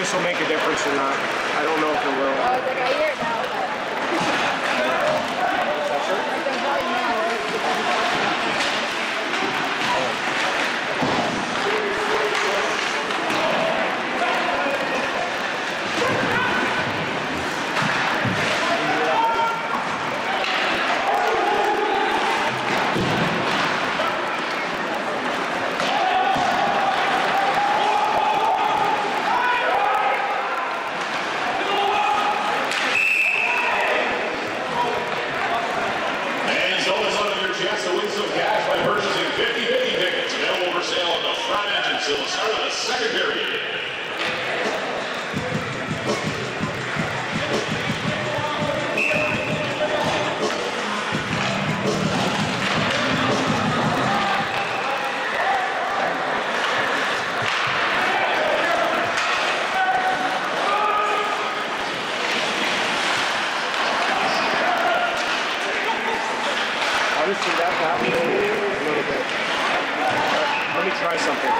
this will make a difference or not. I don't know if it will. I hear it now. Try something.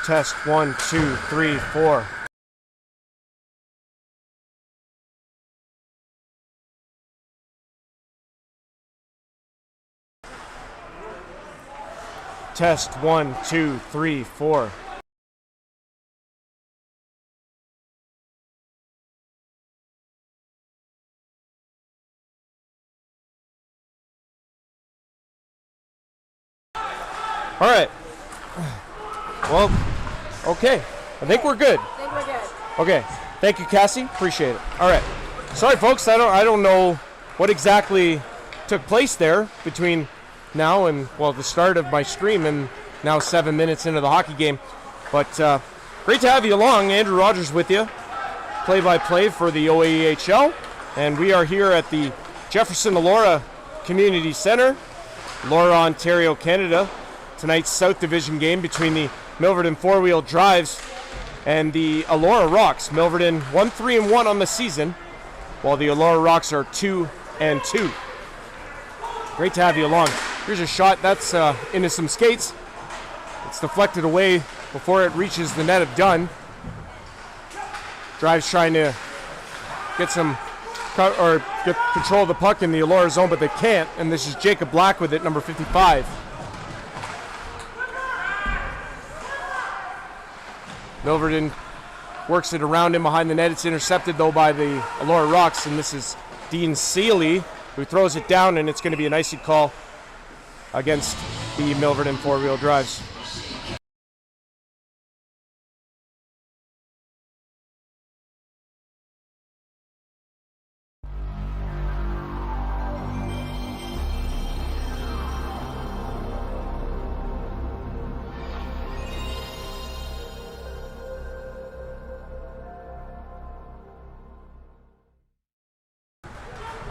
Test 1, 2, 3, 4. Test 1, 2, 3, 4. All right. Well, okay. I think we're good. Okay. Thank you, Cassie. Appreciate it. All right. Sorry, folks. I don't know what exactly took place there between now and, well, the start of my stream and now 7 minutes into the hockey game. But great to have you along. Andrew Rogers with you. Play-by-play for the OEHL. And we are here at the Jefferson Elora Community Center, Elora, Ontario, Canada. Tonight's South Division game between the Milverton four-wheel drives and the Elora Rocks. Milverton 1-3-1 on the season, while the Elora Rocks are 2-2. Great to have you along. Here's a shot that's into some skates. It's deflected away before it reaches the net of Dunn. Drives trying to get get control of the puck in the Elora zone, but they can't. And this is Jacob Black with it, number 55. Milverton works it around him behind the net. It's intercepted, though, by the Elora Rocks, and this is Dean Seeley, who throws it down, and it's going to be an icy call against the Milverton four-wheel drives.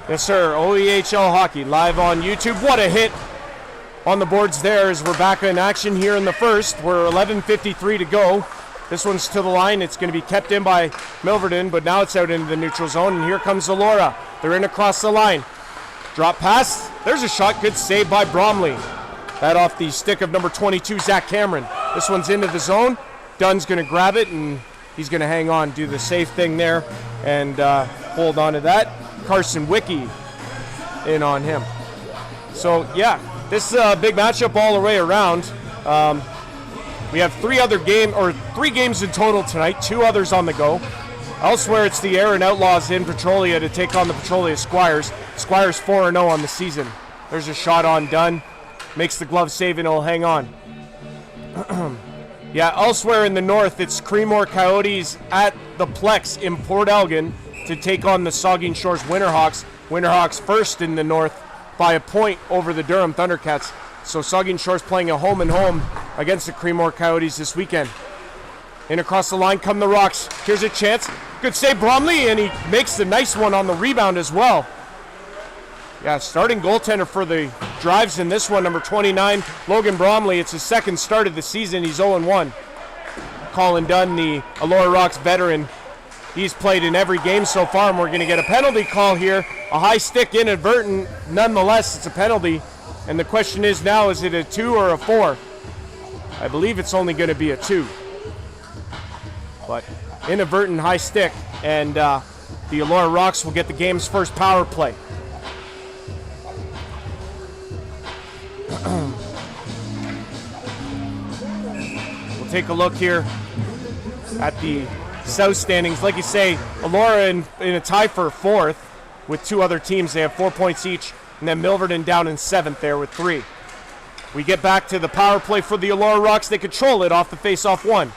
Yes, sir. OEHL hockey live on YouTube. What a hit on the boards there as we're back in action here in the first. We're 11:53 to go. This one's to the line. It's going to be kept in by Milverton, but now it's out into the neutral zone, and here comes Elora. They're in across the line. Drop pass. There's a shot. Good save by Bromley. That off the stick of number 22, Zach Cameron. This one's into the zone. Dunn's going to grab it, and he's going to hang on, do the safe thing there, and hold on to that. Carson Wicke in on him. So, yeah, this is a big matchup all the way around. We have three games in total tonight, 2 others on the go. Elsewhere, it's the Aaron Outlaws in Petrolia to take on the Petrolia Squires. Squires 4-0 on the season. There's a shot on Dunn. Makes the glove save and he'll hang on. Yeah, elsewhere in the north, it's Creemore Coyotes at the Plex in Port Elgin to take on the Saugeen Shores Winterhawks. Winterhawks first in the north by a point over the Durham Thundercats. So Saugeen Shores playing a home and home against the Creemore Coyotes this weekend. In across the line come the Rocks. Here's a chance. Good save, Bromley, and he makes the nice one on the rebound as well. Yeah, starting goaltender for the Drives in this one, number 29, Logan Bromley. It's his second start of the season. He's 0-1. Colin Dunn, the Elora Rocks veteran, he's played in every game so far, and we're going to get a penalty call here. A high stick inadvertent. Nonetheless, it's a penalty. And the question is now, is it a 2 or a 4? I believe it's only going to be a 2. But inadvertent high stick, and the Elora Rocks will get the game's first power play. We'll take a look here at the South standings. Like you say, Elora in a tie for 4th with 2 other teams. They have 4 points each. And then Milverton down in 7th there with 3. We get back to the power play for the Elora Rocks. They control it off the face-off 1.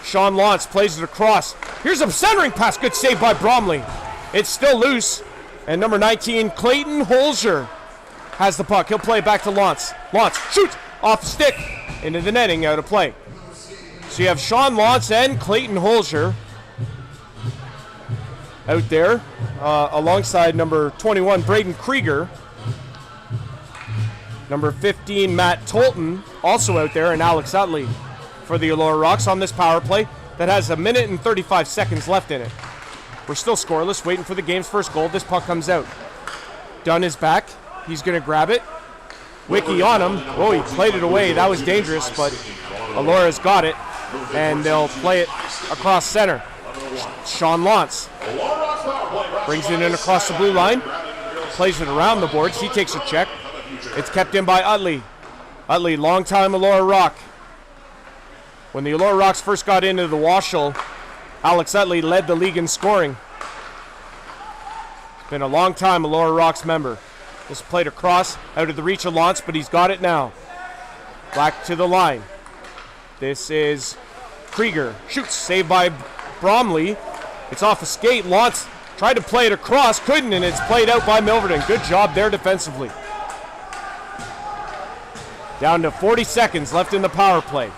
Sean Lawrence plays it across. Here's a centering pass. Good save by Bromley. It's still loose. And number 19, Clayton Holzer, has the puck. He'll play it back to Lawrence. Lawrence shoots off the stick into the netting, out of play. So you have Sean Lawrence and Clayton Holzer out there alongside number 21, Braden Krieger. Number 15, Matt Tolton, also out there, and Alex Utley for the Elora Rocks on this power play that has 1 minute and 35 seconds left in it. We're still scoreless, waiting for the game's first goal. This puck comes out. Dunn is back. He's going to grab it. Wicke on him. Oh, he played it away. That was dangerous, but Elora's got it, and they'll play it across center. Sean Lawrence brings it in across the blue line, plays it around the boards. He takes a check. It's kept in by Utley. Utley, long-time Elora Rock. When the Elora Rocks first got into the Washel, Alex Utley led the league in scoring. Been a long-time Elora Rocks member. This played across, out of the reach of Lawrence, but he's got it now. Back to the line. This is Krieger. Shoots, saved by Bromley. It's off a skate. Lawrence tried to play it across, couldn't, and it's played out by Milverton. Good job there defensively. Down to 40 seconds left in the power play.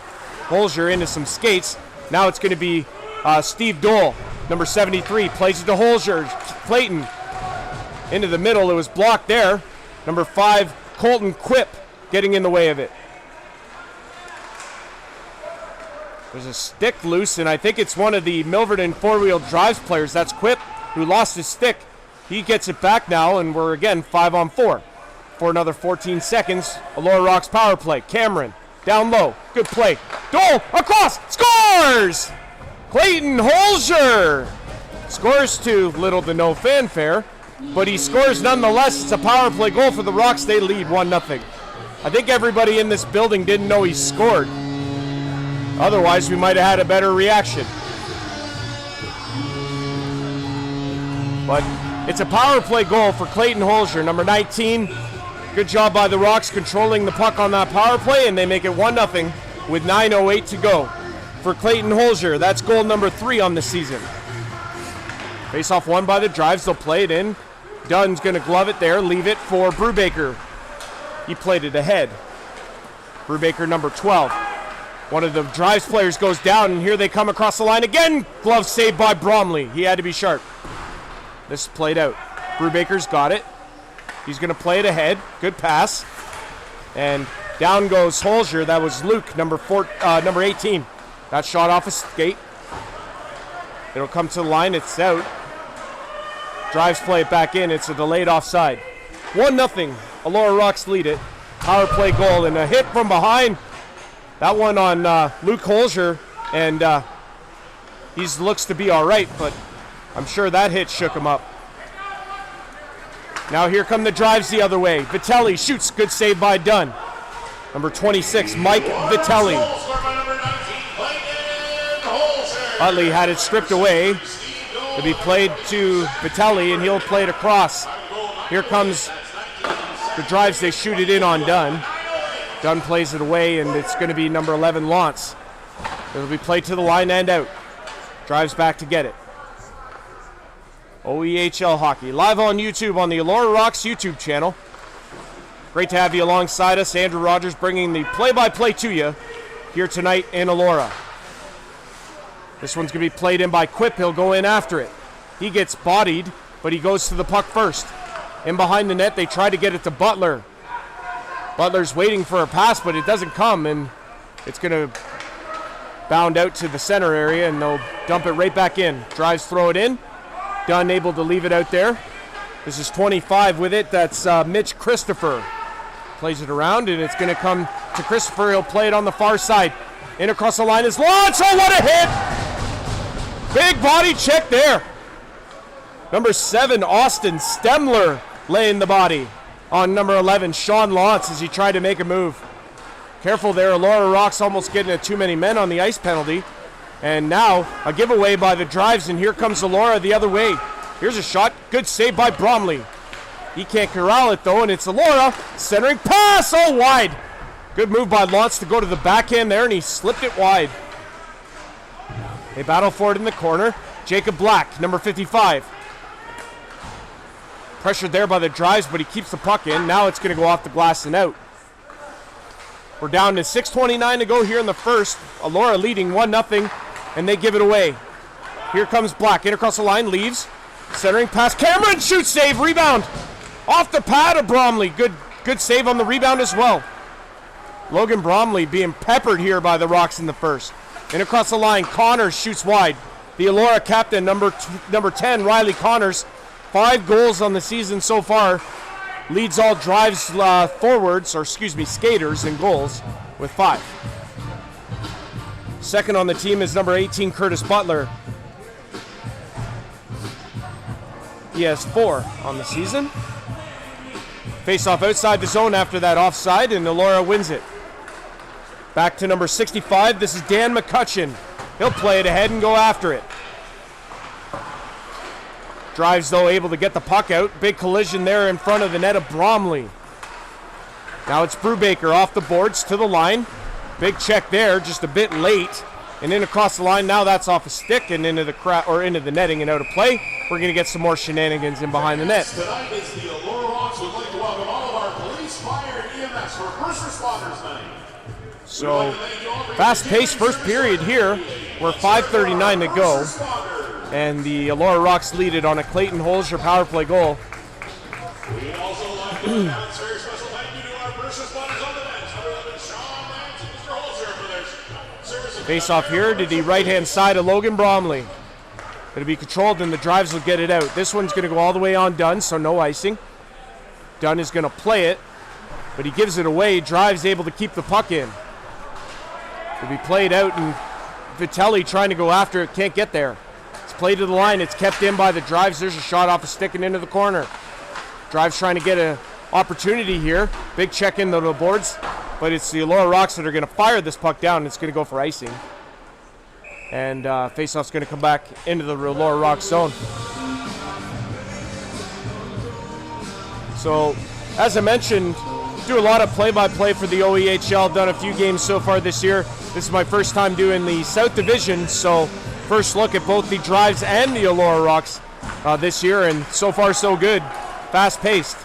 Holzer into some skates. Now it's going to be Steve Dole, number 73, plays it to Holzer. Clayton into the middle. It was blocked there. Number 5, Colton Quip, getting in the way of it. There's a stick loose, and I think it's one of the Milverton four-wheel drives players. That's Quip, who lost his stick. He gets it back now, and we're again 5-on-4. For another 14 seconds, Elora Rocks power play. Cameron, down low, good play. Dole, across, scores! Clayton Holzer scores to little to no fanfare, but he scores nonetheless. It's a power play goal for the Rocks. They lead 1-0. I think everybody in this building didn't know he scored. Otherwise, we might have had a better reaction. But it's a power play goal for Clayton Holzer, number 19. Good job by the Rocks controlling the puck on that power play, and they make it 1-0 with 9:08 to go. For Clayton Holzer, that's goal number 3 on the season. Face-off won by the Drives. They'll play it in. Dunn's going to glove it there, leave it for Brubaker. He played it ahead. Brubaker, number 12. One of the Drives players goes down, and here they come across the line again. Glove saved by Bromley. He had to be sharp. This is played out. Brubaker's got it. He's going to play it ahead. Good pass. And down goes Holzer. That was Luke, number 18. That shot off a skate. It'll come to the line. It's out. Drives play it back in. It's a delayed offside. 1-0. Elora Rocks lead it. Power play goal and a hit from behind. That one on Luke Holzer, and he looks to be all right, but I'm sure that hit shook him up. Now here come the drives the other way. Vitelli shoots. Good save by Dunn. Number 26, Mike Vitelli. Utley had it stripped away to be played to Vitelli, and he'll play it across. Here comes the drives. They shoot it in on Dunn. Dunn plays it away, and it's going to be number 11, Lance. It'll be played to the line and out. Drives back to get it. OEHL hockey, live on YouTube on the Elora Rocks YouTube channel. Great to have you alongside us. Andrew Rogers bringing the play-by-play to you here tonight in Elora. This one's going to be played in by Quip. He'll go in after it. He gets bodied, but he goes to the puck first. In behind the net, they try to get it to Butler. Butler's waiting for a pass, but it doesn't come, and it's going to bound out to the center area, and they'll dump it right back in. Drives, throw it in. Dunn able to leave it out there. This is 25 with it. That's Mitch Christopher. Plays it around, and it's going to come to Christopher. He'll play it on the far side. In across the line is Lance. Oh, what a hit! Big body check there. Number 7, Austin Stemler, laying the body on number 11, Sean Lance, as he tried to make a move. Careful there. Elora Rocks almost getting a too many men on the ice penalty. And now a giveaway by the drives, and here comes Elora the other way. Here's a shot. Good save by Bromley. He can't corral it, though, and it's Elora. Centering pass. Oh, wide. Good move by Lance to go to the backhand there, and he slipped it wide. They battle for it in the corner. Jacob Black, number 55. Pressured there by the drives, but he keeps the puck in. Now it's going to go off the glass and out. We're down to 6:29 to go here in the first. Elora leading 1-0, and they give it away. Here comes Black. In across the line, leaves. Centering pass. Cameron shoots, save, rebound. Off the pad of Bromley. Good save on the rebound as well. Logan Bromley being peppered here by the Rocks in the first. In across the line, Connors shoots wide. The Elora captain, number 10, Riley Connors, 5 goals on the season so far. Leads all drives skaters in goals with 5. Second on the team is number 18, Curtis Butler. He has 4 on the season. Face off outside the zone after that offside, and Elora wins it. Back to number 65. This is Dan McCutcheon. He'll play it ahead and go after it. Drives, though, able to get the puck out. Big collision there in front of the net of Bromley. Now it's Brubaker off the boards to the line. Big check there, just a bit late. And in across the line. Now that's off a stick and into the netting and out of play. We're going to get some more shenanigans in behind the net. Tonight is the Elora Rocks. We'd like to welcome all of our police, fire, and EMS for first responders night. So, fast-paced first period here. We're 5:39 to go. And the Elora Rocks lead it on a Clayton Holzer power play goal. We'd also like to announce a very special thank you to our first responders on the bench. Sean Lance and Mr. Holzer for their service. Face off here to the right-hand side of Logan Bromley. It'll be controlled, and the drives will get it out. This one's going to go all the way on Dunn, so no icing. Dunn is going to play it, but he gives it away. Drives able to keep the puck in. It'll be played out, and Vitelli trying to go after it, can't get there. It's played to the line. It's kept in by the drives. There's a shot off a stick and into the corner. Drives trying to get an opportunity here. Big check into the boards, but it's the Elora Rocks that are going to fire this puck down. It's going to go for icing. And faceoff's going to come back into the Elora Rocks zone. So, as I mentioned, do a lot of play-by-play for the OEHL. Done a few games so far this year. This is my first time doing the South Division, so first look at both the drives and the Elora Rocks this year, and so far so good. Fast-paced.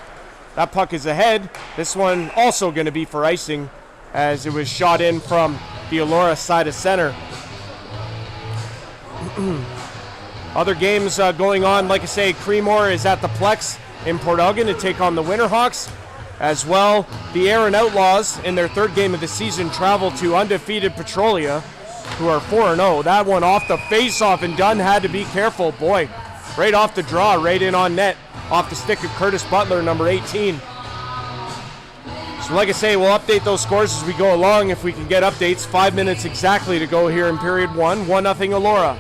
That puck is ahead. This one also going to be for icing, as it was shot in from the Elora side of center. Other games going on, like I say, Creemore is at the Plex in Port Elgin to take on the Winterhawks. As well, the Aaron Outlaws in their third game of the season travel to undefeated Petrolia, who are 4-0. That one off the face-off, and Dunn had to be careful. Boy, right off the draw, right in on net, off the stick of Curtis Butler, number 18. So like I say, we'll update those scores as we go along if we can get updates. 5 minutes exactly to go here in period 1. 1-0 Elora.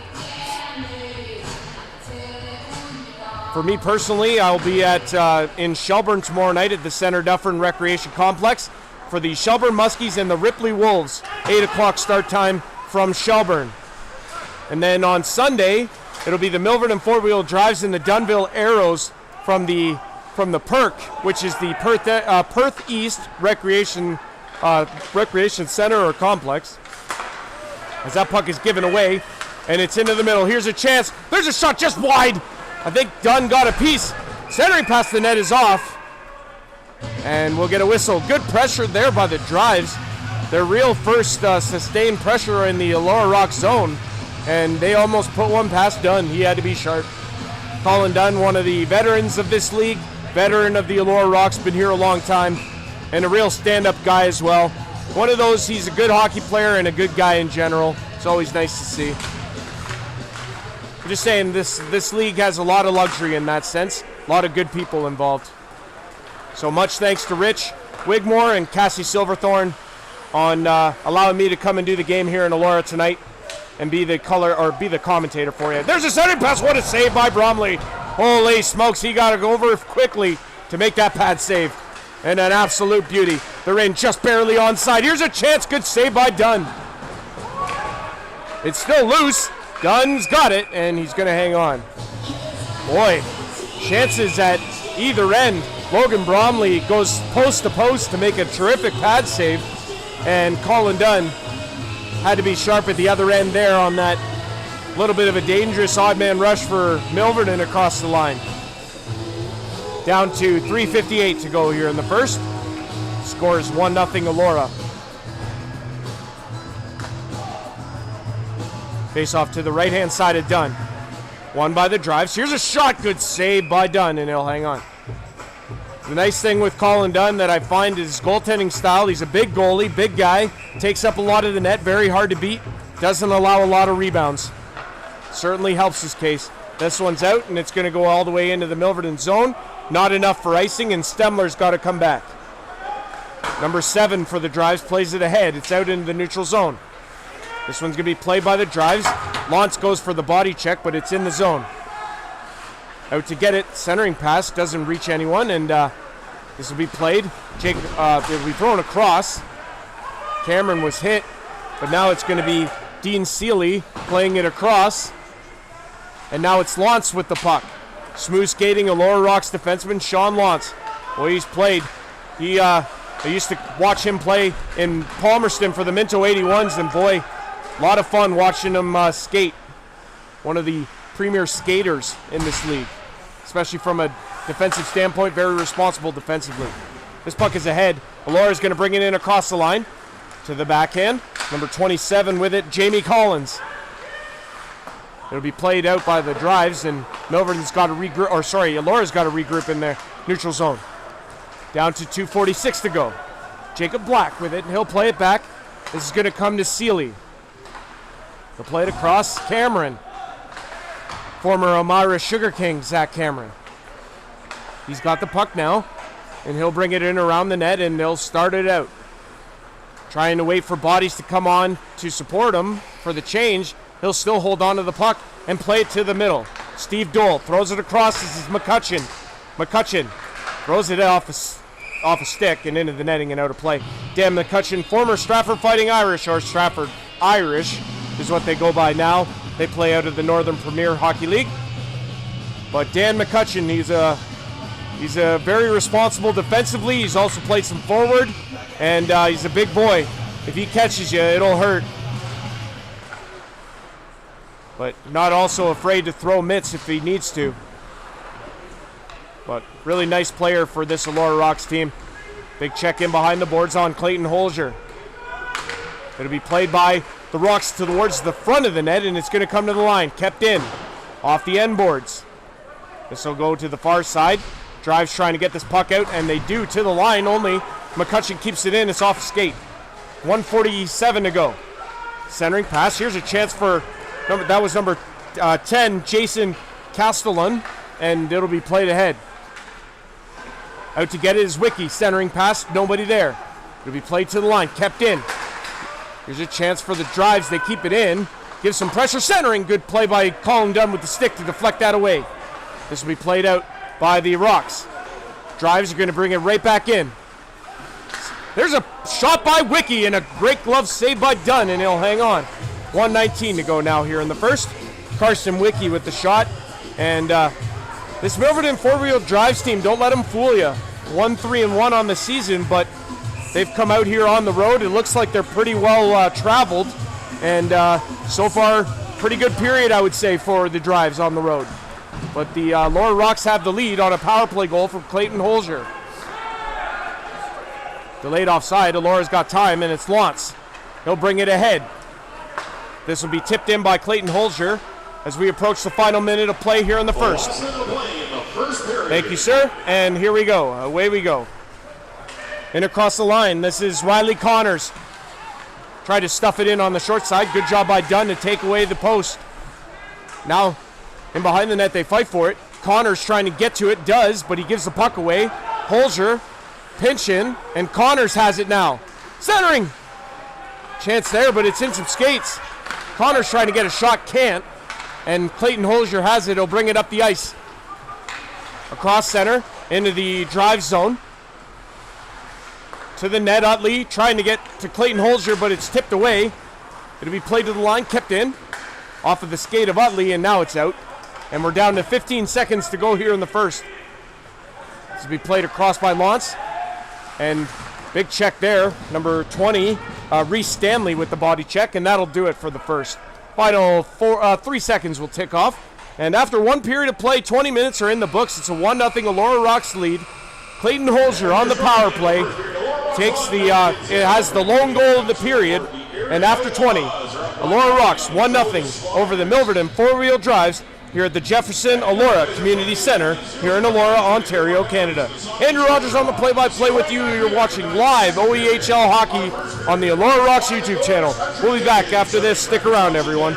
For me personally, I'll be in Shelburne tomorrow night at the Center Dufferin Recreation Complex for the Shelburne Muskies and the Ripley Wolves. 8 o'clock start time from Shelburne. And then on Sunday, it'll be the Milverton Four-Wheel Drives and the Dunville Arrows from the Perk, which is the Perth East Recreation Center or Complex. As that puck is given away, and it's into the middle. Here's a chance. There's a shot just wide. I think Dunn got a piece. Centering past the net is off. And we'll get a whistle. Good pressure there by the Drives. Their real first sustained pressure in the Elora Rock zone. And they almost put one past Dunn. He had to be sharp. Colin Dunn, one of the veterans of this league. Veteran of the Elora Rocks, been here a long time. And a real stand-up guy as well. One of those, he's a good hockey player and a good guy in general. It's always nice to see. I'm just saying, this league has a lot of luxury in that sense. A lot of good people involved. So much thanks to Rich Wigmore and Cassie Silverthorne on allowing me to come and do the game here in Elora tonight and be the commentator for you. There's a centering pass. What a save by Bromley. Holy smokes, he got to go over quickly to make that pad save. And an absolute beauty. They're in just barely onside. Here's a chance. Good save by Dunn. It's still loose. Dunn's got it, and he's going to hang on. Boy, chances at either end. Logan Bromley goes post to post to make a terrific pad save, and Colin Dunn had to be sharp at the other end there on that little bit of a dangerous odd man rush for Milverton across the line. Down to 3:58 to go here in the first. Score is 1-0 Elora. Face off to the right-hand side of Dunn. Won by the Drives. Here's a shot. Good save by Dunn, and he'll hang on. The nice thing with Colin Dunn that I find is his goaltending style. He's a big goalie, big guy. Takes up a lot of the net, very hard to beat. Doesn't allow a lot of rebounds. Certainly helps his case. This one's out, and it's going to go all the way into the Milverton zone. Not enough for icing, and Stemler's got to come back. Number 7 for the Drives plays it ahead. It's out into the neutral zone. This one's going to be played by the Drives. Launce goes for the body check, but it's in the zone. Out to get it. Centering pass doesn't reach anyone, and this will be played. It will be thrown across. Cameron was hit, but now it's going to be Dean Seeley playing it across. And now it's Launce with the puck. Smooth skating, Elora Rocks defenseman Sean Launce. Boy, he's played. I used to watch him play in Palmerston for the Minto 81s, and boy, a lot of fun watching him skate. One of the premier skaters in this league, especially from a defensive standpoint, very responsible defensively. This puck is ahead. Elora is going to bring it in across the line to the backhand. Number 27 with it, Jamie Collins. It'll be played out by the Drives, and Milverton's got to regroup, Elora's got to regroup in their neutral zone. Down to 2:46 to go. Jacob Black with it, and he'll play it back. This is going to come to Seeley. He'll play it across. Cameron. Former Elmira Sugar King, Zach Cameron. He's got the puck now, and he'll bring it in around the net, and they'll start it out. Trying to wait for bodies to come on to support him for the change. He'll still hold on to the puck and play it to the middle. Steve Dole throws it across. This is McCutcheon. McCutcheon throws it off a stick and into the netting and out of play. Dan McCutcheon, former Stratford Fighting Irish, or Stratford Irish is what they go by now. They play out of the Northern Premier Hockey League. But Dan McCutcheon, he's a very responsible defensively. He's also played some forward, and he's a big boy. If he catches you, it'll hurt. But not also afraid to throw mitts if he needs to. But really nice player for this Elora Rocks team. Big check in behind the boards on Clayton Holger. It'll be played by the Rocks towards the front of the net, and it's going to come to the line. Kept in off the end boards. This will go to the far side. Drives trying to get this puck out, and they do to the line only. McCutcheon keeps it in. It's off skate. 1:47 to go. Centering pass. Here's a chance for that was number 10, Jason Castellan, and it'll be played ahead. Out to get it is Wiki. Centering pass. Nobody there. It'll be played to the line. Kept in. Here's a chance for the Drives. They keep it in. Give some pressure. Centering. Good play by Colin Dunn with the stick to deflect that away. This will be played out by the Rocks. Drives are going to bring it right back in. There's a shot by Wiki and a great glove save by Dunn, and he'll hang on. 1:19 to go now here in the first. Carson Wiki with the shot. And this Milverton four-wheel drives team, don't let them fool you. 1-3-1 on the season, but they've come out here on the road. It looks like they're pretty well traveled. And so far, pretty good period, I would say, for the drives on the road. But the Elora Rocks have the lead on a power play goal from Clayton Holzer. Delayed offside. Elora's got time, and it's Lantz. He'll bring it ahead. This will be tipped in by Clayton Holzer as we approach the final minute of play here in the first. Thank you, sir. And here we go. Away we go. In across the line, this is Riley Connors. Tried to stuff it in on the short side. Good job by Dunn to take away the post. Now, in behind the net, they fight for it. Connors trying to get to it. Does, but he gives the puck away. Holzer, pinch in, and Connors has it now. Centering! Chance there, but it's in some skates. Connors trying to get a shot, can't. And Clayton Holzer has it. He'll bring it up the ice. Across center, into the drive zone. To the net, Utley trying to get to Clayton Holzer, but it's tipped away. It'll be played to the line, kept in. Off of the skate of Utley, and now it's out. And we're down to 15 seconds to go here in the first. This will be played across by Lantz. And big check there, number 20, Reese Stanley with the body check, and that'll do it for the first. Final 3 seconds will tick off. And after one period of play, 20 minutes are in the books. It's a 1-0 Elora Rocks lead. Clayton Holzer on the power play takes the, it has the lone goal of the period. And after 20, Elora Rocks 1-0 over the Milverton four-wheel drives here at the Jefferson Elora Community Center here in Elora, Ontario, Canada. Andrew Rogers on the play-by-play with you. You're watching live OEHL hockey on the Elora Rocks YouTube channel. We'll be back after this. Stick around, everyone.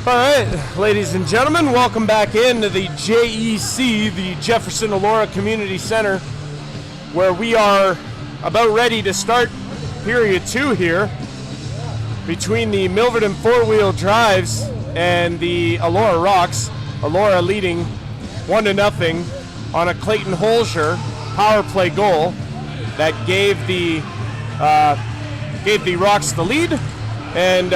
All right, ladies and gentlemen, welcome back into the JEC, the Jefferson Elora Community Center, where we are about ready to start period 2 here between the Milverton four-wheel drives and the Elora Rocks. Elora leading 1-0 on a Clayton Holzer power play goal that gave the Rocks the lead, and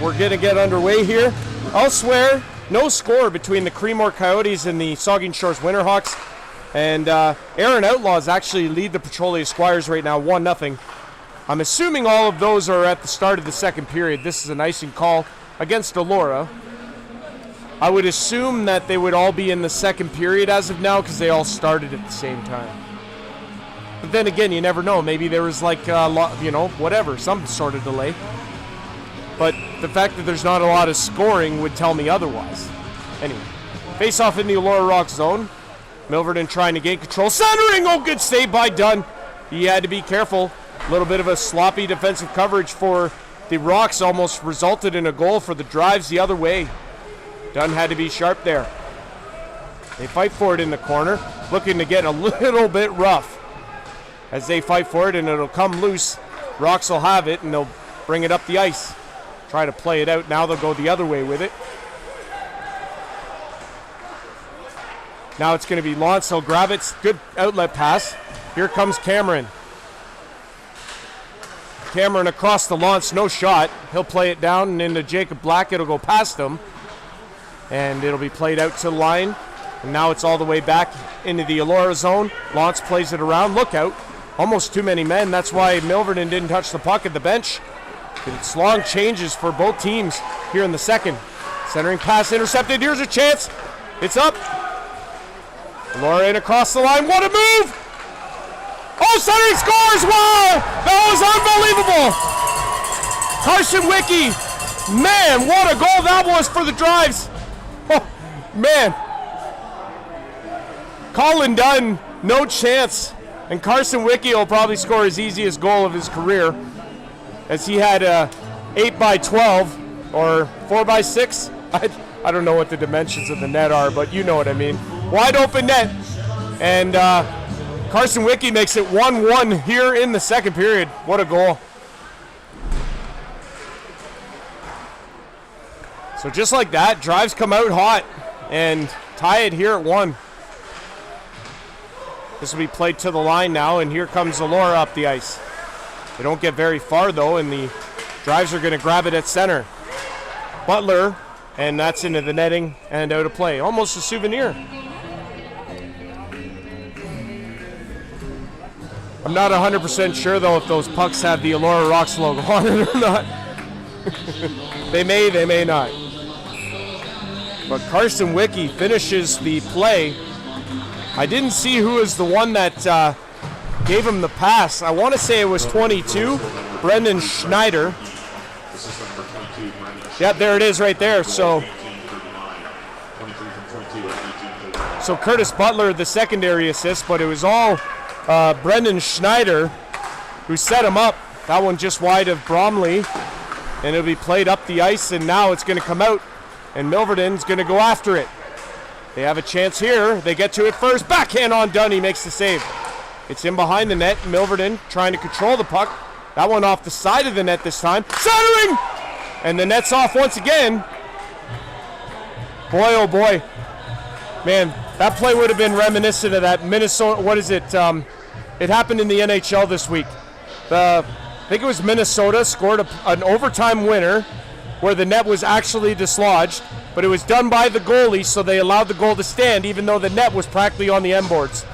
we're going to get underway here. Elsewhere, no score between the Creemore Coyotes and the Saugeen Shores Winterhawks. And Aaron Outlaws actually lead the Petrolia Squires right now, 1-0. I'm assuming all of those are at the start of the second period. This is an icing call against Elora. I would assume that they would all be in the second period as of now because they all started at the same time. But then again, you never know. Maybe there was like, whatever, some sort of delay. But the fact that there's not a lot of scoring would tell me otherwise. Anyway, face off in the Elora Rock zone. Milverton trying to gain control. Centering! Oh, good save by Dunn. He had to be careful. A little bit of a sloppy defensive coverage for the Rocks almost resulted in a goal for the drives the other way. Dunn had to be sharp there. They fight for it in the corner, looking to get a little bit rough. As they fight for it, and it'll come loose. Rocks will have it, and they'll bring it up the ice. Try to play it out. Now they'll go the other way with it. Now it's going to be Lance. He'll grab it. Good outlet pass. Here comes Cameron. Cameron across the Lance. No shot. He'll play it down and into Jacob Black. It'll go past him. And it'll be played out to the line. And now it's all the way back into the Elora zone. Lance plays it around. Look out. Almost too many men. That's why Milverton didn't touch the puck at the bench. It's long changes for both teams here in the second. Centering pass intercepted. Here's a chance. It's up. Elora in across the line. What a move! Oh, centering scores! Wow! That was unbelievable! Carson Wicki. Man, what a goal that was for the drives. Oh, man. Colin Dunn, no chance. And Carson Wicki will probably score his easiest goal of his career, as he had a 8x12 or 4x6. I don't know what the dimensions of the net are, but you know what I mean. Wide open net. And Carson Wicki makes it 1-1 here in the second period. What a goal. So just like that, drives come out hot and tie it here at 1. This will be played to the line now, and here comes Elora up the ice. They don't get very far, though, and the drives are going to grab it at center. Butler, and that's into the netting and out of play. Almost a souvenir. I'm not 100% sure, though, if those pucks have the Elora Rocks logo on it or not. They may not. But Carson Wicki finishes the play. I didn't see who was the one that gave him the pass. I want to say it was 22, Brendan Schneider. Yep, there it is right there. So Curtis Butler, the secondary assist, but it was all Brendan Schneider who set him up. That one just wide of Bromley, and it'll be played up the ice, and now it's going to come out, and Milverton's going to go after it. They have a chance here. They get to it first. Backhand on Dunn. He makes the save. It's in behind the net. Milverton trying to control the puck. That one off the side of the net this time. Centering! And the net's off once again. Boy, oh boy. Man, that play would have been reminiscent of that Minnesota. What is it? It happened in the NHL this week. I think it was Minnesota scored an overtime winner where the net was actually dislodged, but it was done by the goalie, so they allowed the goal to stand even though the net was practically on the end boards.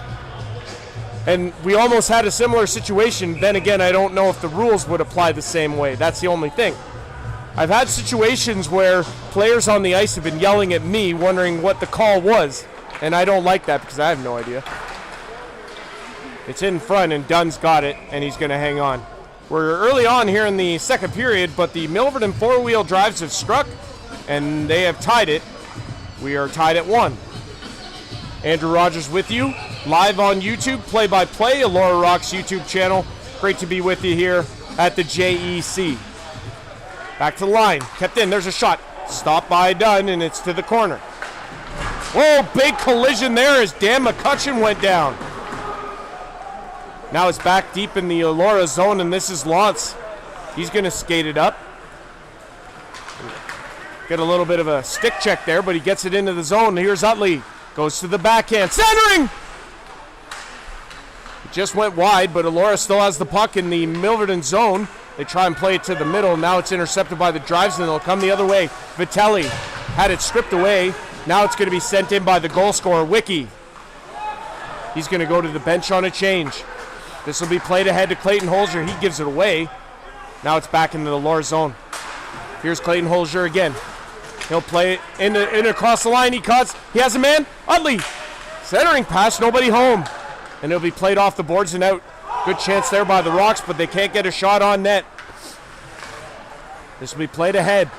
And we almost had a similar situation. Then again, I don't know if the rules would apply the same way. That's the only thing. I've had situations where players on the ice have been yelling at me wondering what the call was, and I don't like that because I have no idea. It's in front, and Dunn's got it, and he's going to hang on. We're early on here in the second period, but the Milverton four-wheel drives have struck, and they have tied it. We are tied at 1. Andrew Rogers with you, live on YouTube, play-by-play, Elora Rocks YouTube channel. Great to be with you here at the JEC. Back to the line, kept in, there's a shot. Stop by Dunn, and it's to the corner. Whoa, big collision there as Dan McCutcheon went down. Now it's back deep in the Elora zone, and this is Lance. He's going to skate it up. Get a little bit of a stick check there, but he gets it into the zone. Here's Utley. Goes to the backhand. Centering! It just went wide, but Elora still has the puck in the Milverton zone. They try and play it to the middle. Now it's intercepted by the drives, and they'll come the other way. Vitelli had it stripped away. Now it's going to be sent in by the goal scorer, Wiki. He's going to go to the bench on a change. This will be played ahead to Clayton Holzer. He gives it away. Now it's back into the Elora zone. Here's Clayton Holzer again. He'll play it in across the line. He cuts. He has a man. Utley. Centering pass. Nobody home. And it'll be played off the boards and out. Good chance there by the Rocks, but they can't get a shot on net. This will be played ahead.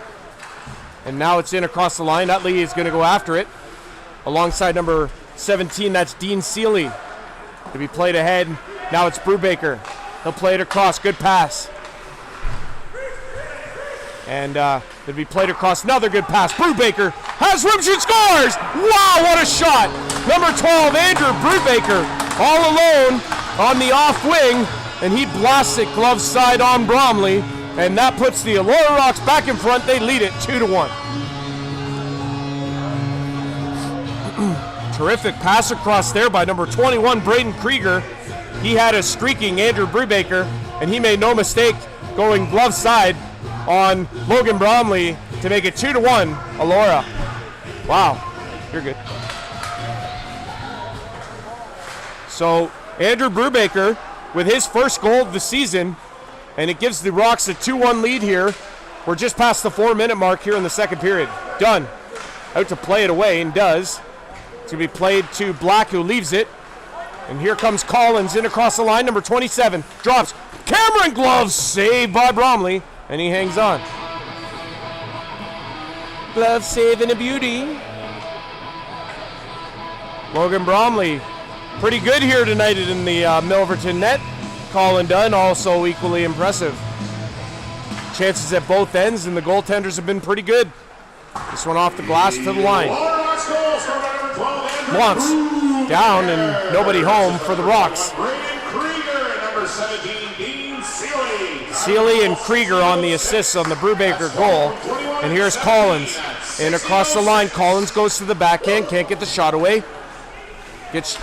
And now it's in across the line. Utley is going to go after it. Alongside number 17, that's Dean Seeley. To be played ahead. Now it's Brubaker. He'll play it across. Good pass. And it'll be played across. Another good pass. Brubaker has room, shoots, scores! Wow, what a shot! Number 12, Andrew Brubaker, all alone on the off wing, and he blasts it glove side on Bromley, and that puts the Elora Rocks back in front. They lead it 2-1. Terrific pass across there by number 21, Braden Krieger. He had a streaking Andrew Brubaker, and he made no mistake going glove side on Logan Bromley to make it 2-1, Elora. Wow, you're good. So Andrew Brubaker with his first goal of the season, and it gives the Rocks a 2-1 lead here. We're just past the 4-minute mark here in the second period. Dunn out to play it away, and does. It's going to be played to Black, who leaves it. And here comes Collins in across the line, number 27. Drops. Cameron Gloves saved by Bromley, and he hangs on. Glove saving a beauty. Logan Bromley, pretty good here tonight in the Milverton net. Colin Dunn also equally impressive. Chances at both ends, and the goaltenders have been pretty good. This one off the glass to the line. Once down and nobody home for the Rocks. Seeley and Krieger on the assists on the Brubaker goal. And here's Collins. And across the line, Collins goes to the backhand, can't get the shot away. Gets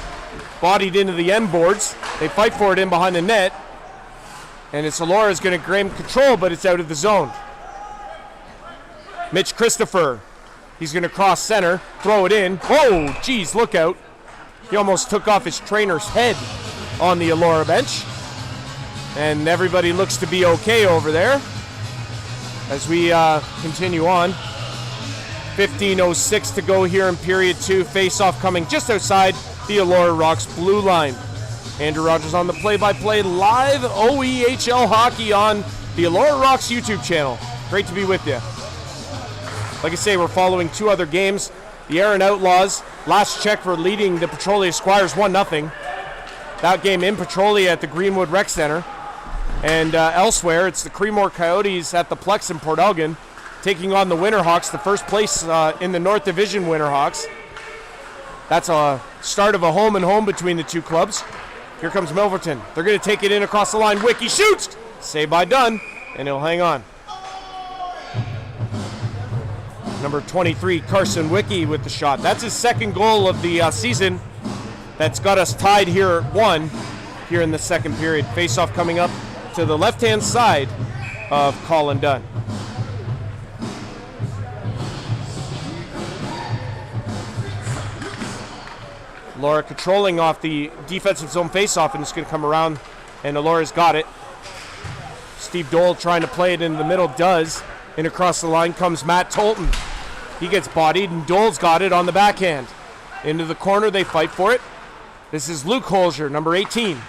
bodied into the end boards. They fight for it in behind the net. And it's Elora's going to gain control, but it's out of the zone. Mitch Christopher. He's going to cross center, throw it in. Oh, geez, look out. He almost took off his trainer's head on the Elora bench. And everybody looks to be okay over there as we continue on. 15:06 to go here in period 2. Face-off coming just outside the Elora Rocks blue line. Andrew Rogers on the play-by-play, live OEHL hockey on the Elora Rocks YouTube channel. Great to be with you. Like I say, we're following two other games. The Aaron Outlaws, last check for leading the Petrolia Squires 1-0. That game in Petrolia at the Greenwood Rec Center. And elsewhere, it's the Creemore Coyotes at the Plex in Port Elgin, taking on the Winterhawks, the first place in the North Division Winterhawks. That's a start of a home-and-home between the two clubs. Here comes Milverton. They're going to take it in across the line. Wiki shoots! Saved by Dunn, and he'll hang on. Number 23, Carson Wiki with the shot. That's his second goal of the season. That's got us tied here at 1 here in the second period. Face-off coming up to the left-hand side of Colin Dunn. Elora controlling off the defensive zone face-off, and it's going to come around, and Elora's got it. Steve Dole trying to play it in the middle, does. And across the line comes Matt Tolton. He gets bodied, and Dole's got it on the backhand. Into the corner, they fight for it. This is Luke Holzer, number 18.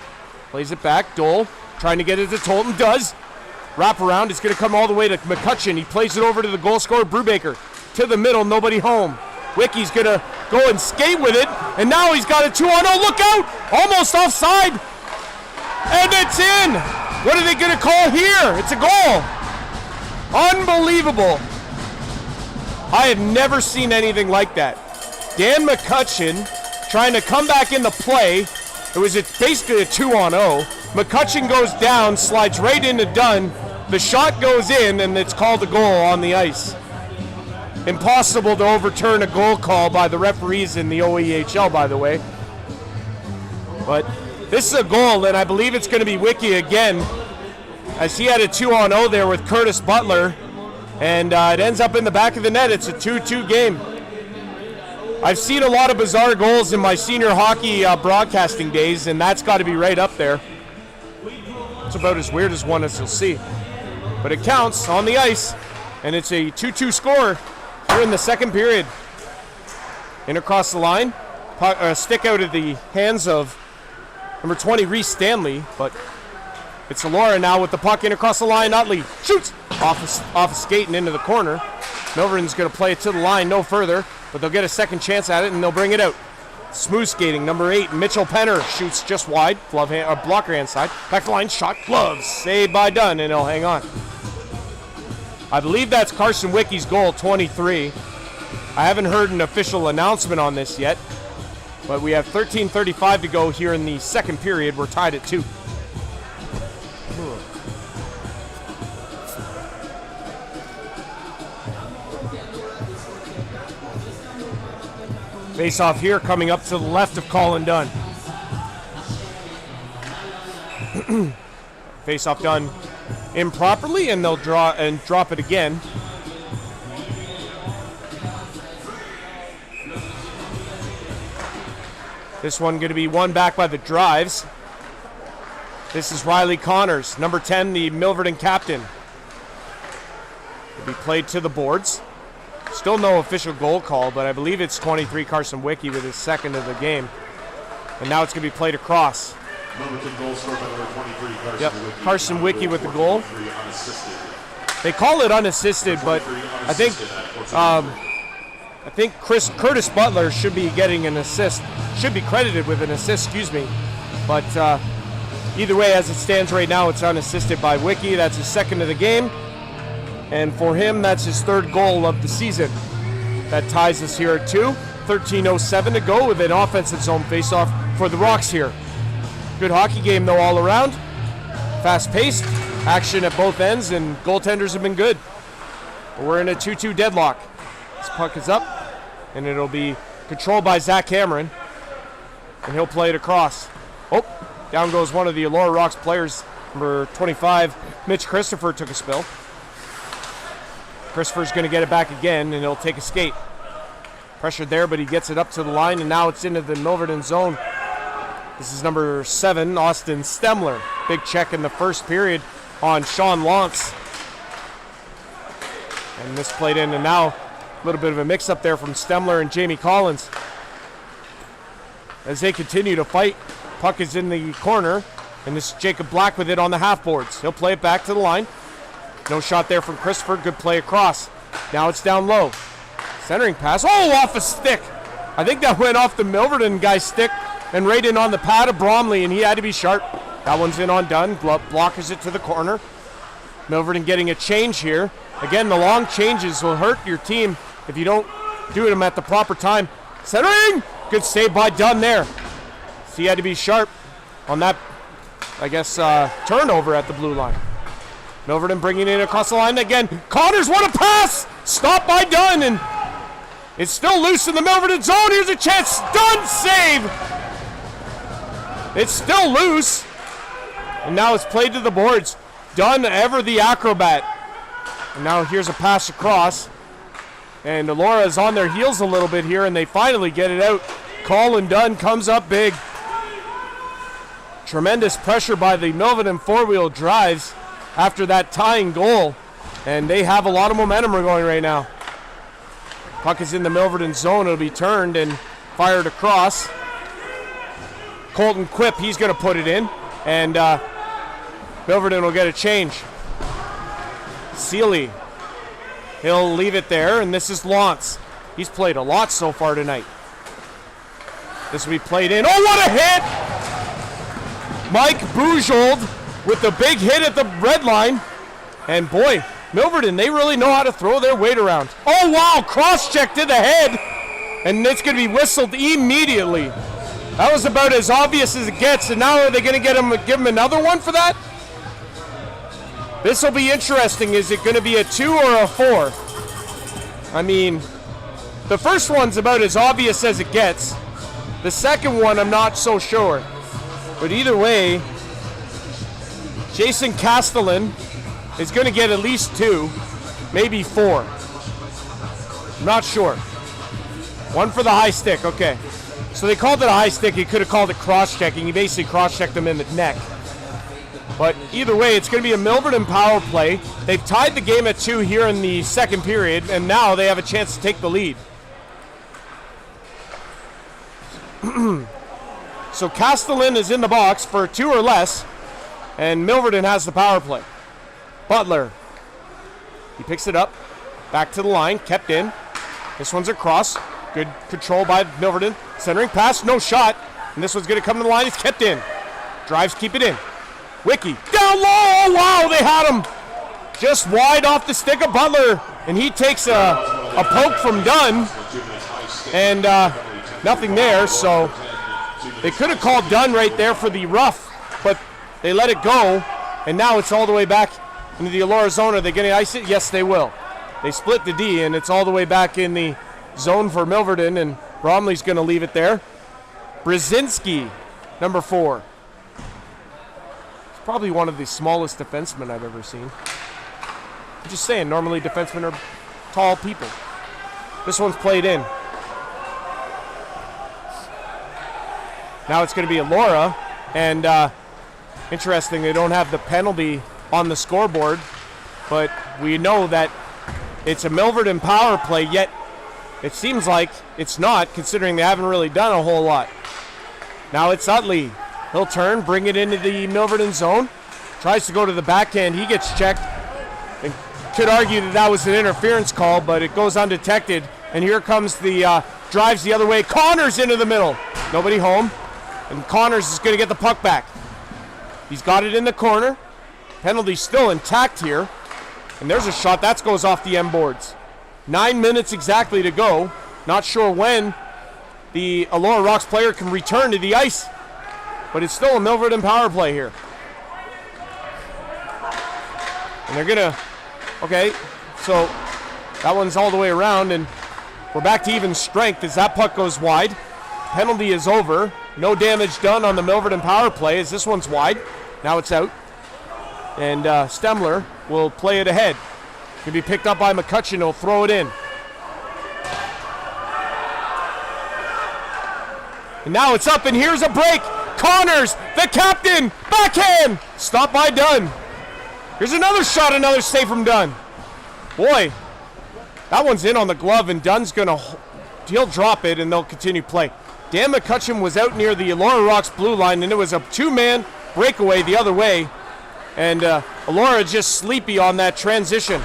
Plays it back, Dole trying to get it to Tolton, does. Wrap around, it's going to come all the way to McCutcheon. He plays it over to the goal scorer, Brubaker. To the middle, nobody home. Wiki's going to go and skate with it, and now he's got a 2-on-0. Look out! Almost offside, and it's in! What are they going to call here? It's a goal! Unbelievable. I have never seen anything like that. Dan McCutcheon trying to come back in the play. It was basically a 2-on-0. McCutcheon goes down, slides right into Dunn. The shot goes in, and it's called a goal on the ice. Impossible to overturn a goal call by the referees in the OEHL, by the way. But this is a goal, and I believe it's going to be Wiki again, as he had a 2-on-0 there with Curtis Butler, and it ends up in the back of the net. It's a 2-2 game. I've seen a lot of bizarre goals in my senior hockey broadcasting days, and that's got to be right up there. It's about as weird as one as you'll see. But it counts on the ice, and it's a 2-2 score here in the second period. In across the line, stick out of the hands of number 20, Reese Stanley, but it's Elora now with the puck in across the line. Utley shoots off a skate and into the corner. Milverton's going to play it to the line, no further, but they'll get a second chance at it, and they'll bring it out. Smooth skating, number 8, Mitchell Penner shoots just wide, blocker hand side. Back to the line, shot, gloves, saved by Dunn, and he'll hang on. I believe that's Carson Wickie's goal, 23. I haven't heard an official announcement on this yet, but we have 13:35 to go here in the second period. We're tied at 2. Face off here, coming up to the left of Colin Dunn. Face off done improperly, and they'll draw and drop it again. This one going to be won back by the Drives. This is Riley Connors, number 10, the Milverton captain. Will be played to the boards. Still no official goal call, but I believe it's 23 Carson Wickie with his second of the game. And now it's going to be played across. Yep, Carson Wickie with the goal. They call it unassisted, but I think Curtis Butler should be getting an assist. Should be credited with an assist, excuse me. But either way, as it stands right now, it's unassisted by Wickie. That's his second of the game. And for him, that's his third goal of the season. That ties us here at 2. 13:07 to go with an offensive zone faceoff for the Rocks here. Good hockey game, though, all around. Fast-paced, action at both ends, and goaltenders have been good. But we're in a 2-2 deadlock. This puck is up, and it'll be controlled by Zach Cameron, and he'll play it across. Oh, down goes one of the Elora Rocks players. Number 25, Mitch Christopher, took a spill. Christopher's going to get it back again, and he'll take a skate. Pressured there, but he gets it up to the line, and now it's into the Milverton zone. This is number 7, Austin Stemler. Big check in the first period on Sean Lantz. And this played in, and now a little bit of a mix-up there from Stemler and Jamie Collins. As they continue to fight, puck is in the corner, and this is Jacob Black with it on the half boards. He'll play it back to the line. No shot there from Christopher. Good play across. Now it's down low. Centering pass. Oh, off a stick. I think that went off the Milverton guy's stick and right in on the pad of Bromley, and he had to be sharp. That one's in on Dunn. Blockers it to the corner. Milverton getting a change here. Again, the long changes will hurt your team if you don't do them at the proper time. Centering! Good save by Dunn there. So he had to be sharp on that, I guess, turnover at the blue line. Milverton bringing it across the line again. Connors, what a pass! Stopped by Dunn, and it's still loose in the Milverton zone. Here's a chance. Dunn save! It's still loose. And now it's played to the boards. Dunn, ever the acrobat. And now here's a pass across. And Elora is on their heels a little bit here, and they finally get it out. Colin Dunn comes up big. Tremendous pressure by the Milverton four-wheel drives after that tying goal. And they have a lot of momentum going right now. Puck is in the Milverton zone. It'll be turned and fired across. Colton Quip, he's going to put it in. And Milverton will get a change. Seeley, he'll leave it there. And this is Lantz. He's played a lot so far tonight. This will be played in. Oh, what a hit! Mike Bujold with the big hit at the red line. And boy, Milverton, they really know how to throw their weight around. Oh, wow, cross-check to the head. And it's going to be whistled immediately. That was about as obvious as it gets. And now are they going to give him another one for that? This will be interesting. Is it going to be a 2 or a 4? I mean, the first one's about as obvious as it gets. The second one, I'm not so sure. But either way, Jason Castellan is going to get at least 2, maybe 4. Not sure. 1 for the high stick, okay. So they called it a high stick. He could have called it cross-checking. He basically cross-checked him in the neck. But either way, it's going to be a Milverton power play. They've tied the game at 2 here in the second period, and now they have a chance to take the lead. So Castellan is in the box for 2 or less, and Milverton has the power play. Butler. He picks it up. Back to the line. Kept in. This one's across. Good control by Milverton. Centering pass. No shot. And this one's going to come to the line. It's kept in. Drives. Keep it in. Wiki. Down low. Oh, wow. They had him. Just wide off the stick of Butler. And he takes a poke from Dunn. And nothing there. So they could have called Dunn right there for the rough. But they let it go. And now it's all the way back into the Elora zone. Are they going to ice it? Yes, they will. They split the D, and it's all the way back in the zone for Milverton, and Bromley's going to leave it there. Brzezinski, number 4. He's probably one of the smallest defensemen I've ever seen. I'm just saying, normally defensemen are tall people. This one's played in. Now it's going to be Elora, and interesting, they don't have the penalty on the scoreboard, but we know that it's a Milverton power play, yet it seems like it's not, considering they haven't really done a whole lot. Now it's Utley. He'll turn, bring it into the Milverton zone. Tries to go to the backhand. He gets checked. And could argue that that was an interference call, but it goes undetected. And here comes the drives the other way. Connors into the middle. Nobody home. And Connors is going to get the puck back. He's got it in the corner. Penalty still intact here. And there's a shot. That goes off the M boards. 9 minutes exactly to go. Not sure when the Elora Rocks player can return to the ice. But it's still a Milverton power play here. And they're going to... Okay, so that one's all the way around. And we're back to even strength as that puck goes wide. Penalty is over. No damage done on the Milverton power play as this one's wide. Now it's out. And Stemler will play it ahead. Can be picked up by McCutcheon. He'll throw it in. And now it's up, and here's a break. Connors, the captain, backhand. Stopped by Dunn. Here's another shot, another save from Dunn. Boy, that one's in on the glove, and Dunn's he'll drop it, and they'll continue play. Dan McCutcheon was out near the Elora Rocks blue line, and it was a 2-man breakaway the other way. And Elora just sleepy on that transition.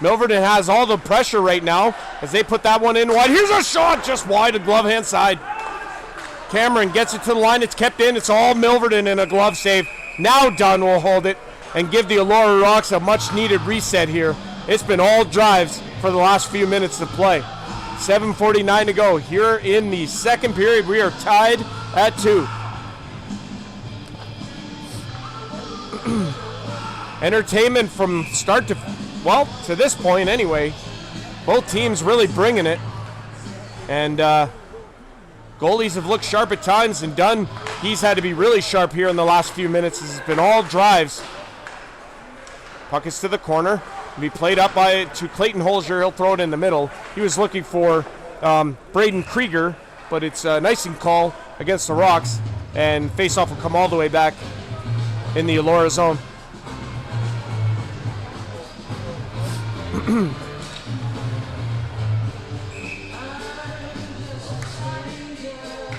Milverton has all the pressure right now as they put that one in wide. Here's a shot just wide of glove hand side. Cameron gets it to the line. It's kept in. It's all Milverton in a glove save. Now Dunn will hold it and give the Elora Rocks a much-needed reset here. It's been all drives for the last few minutes of play. 7:49 to go. Here in the second period, we are tied at 2. Entertainment from start to, well, to this point anyway. Both teams really bringing it. And goalies have looked sharp at times, and Dunn, he's had to be really sharp here in the last few minutes. It's been all drives. Puck is to the corner. It'll be played up to Clayton Holzer. He'll throw it in the middle. He was looking for Braden Krieger, but it's a nicing call against the Rocks, and face-off will come all the way back in the Elora zone.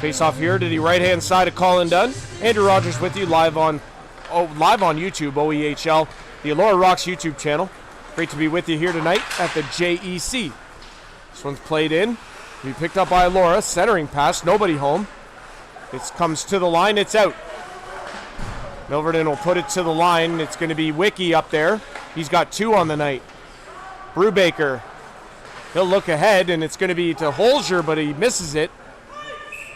Face off here to the right-hand side of Colin Dunn. Andrew Rogers with you live on YouTube, OEHL, the Elora Rocks YouTube channel. Great to be with you here tonight at the JEC. This one's played in. Be picked up by Elora. Centering pass. Nobody home. It comes to the line. It's out. Milverton will put it to the line. It's going to be Wiki up there. He's got 2 on the night. Brubaker, he'll look ahead, and it's going to be to Holzer, but he misses it.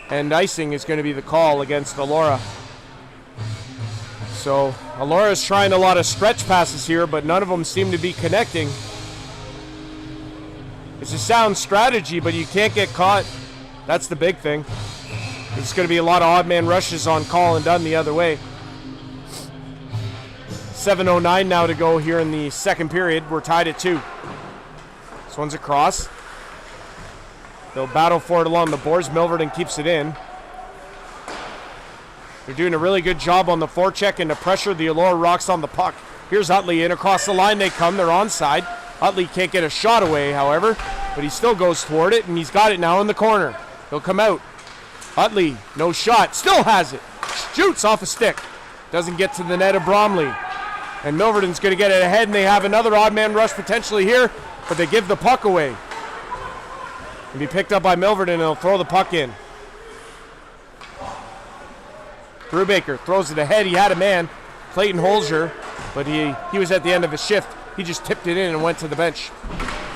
And icing is going to be the call against Elora. So Elora's trying a lot of stretch passes here, but none of them seem to be connecting. It's a sound strategy, but you can't get caught. That's the big thing. It's going to be a lot of odd man rushes on call and done the other way. 7:09 now to go here in the second period. We're tied at 2. This one's across. They'll battle for it along the boards. Milverton keeps it in. They're doing a really good job on the forecheck and the pressure. The Elora rocks on the puck. Here's Utley in. Across the line they come. They're onside. Utley can't get a shot away, however, but he still goes toward it, and he's got it now in the corner. He'll come out. Utley, no shot. Still has it. Shoots off a stick. Doesn't get to the net of Bromley. And Milverton's going to get it ahead, and they have another odd man rush potentially here, but they give the puck away. It'll be picked up by Milverton, and he'll throw the puck in. Brubaker throws it ahead. He had a man, Clayton Holzer, but he was at the end of his shift. He just tipped it in and went to the bench.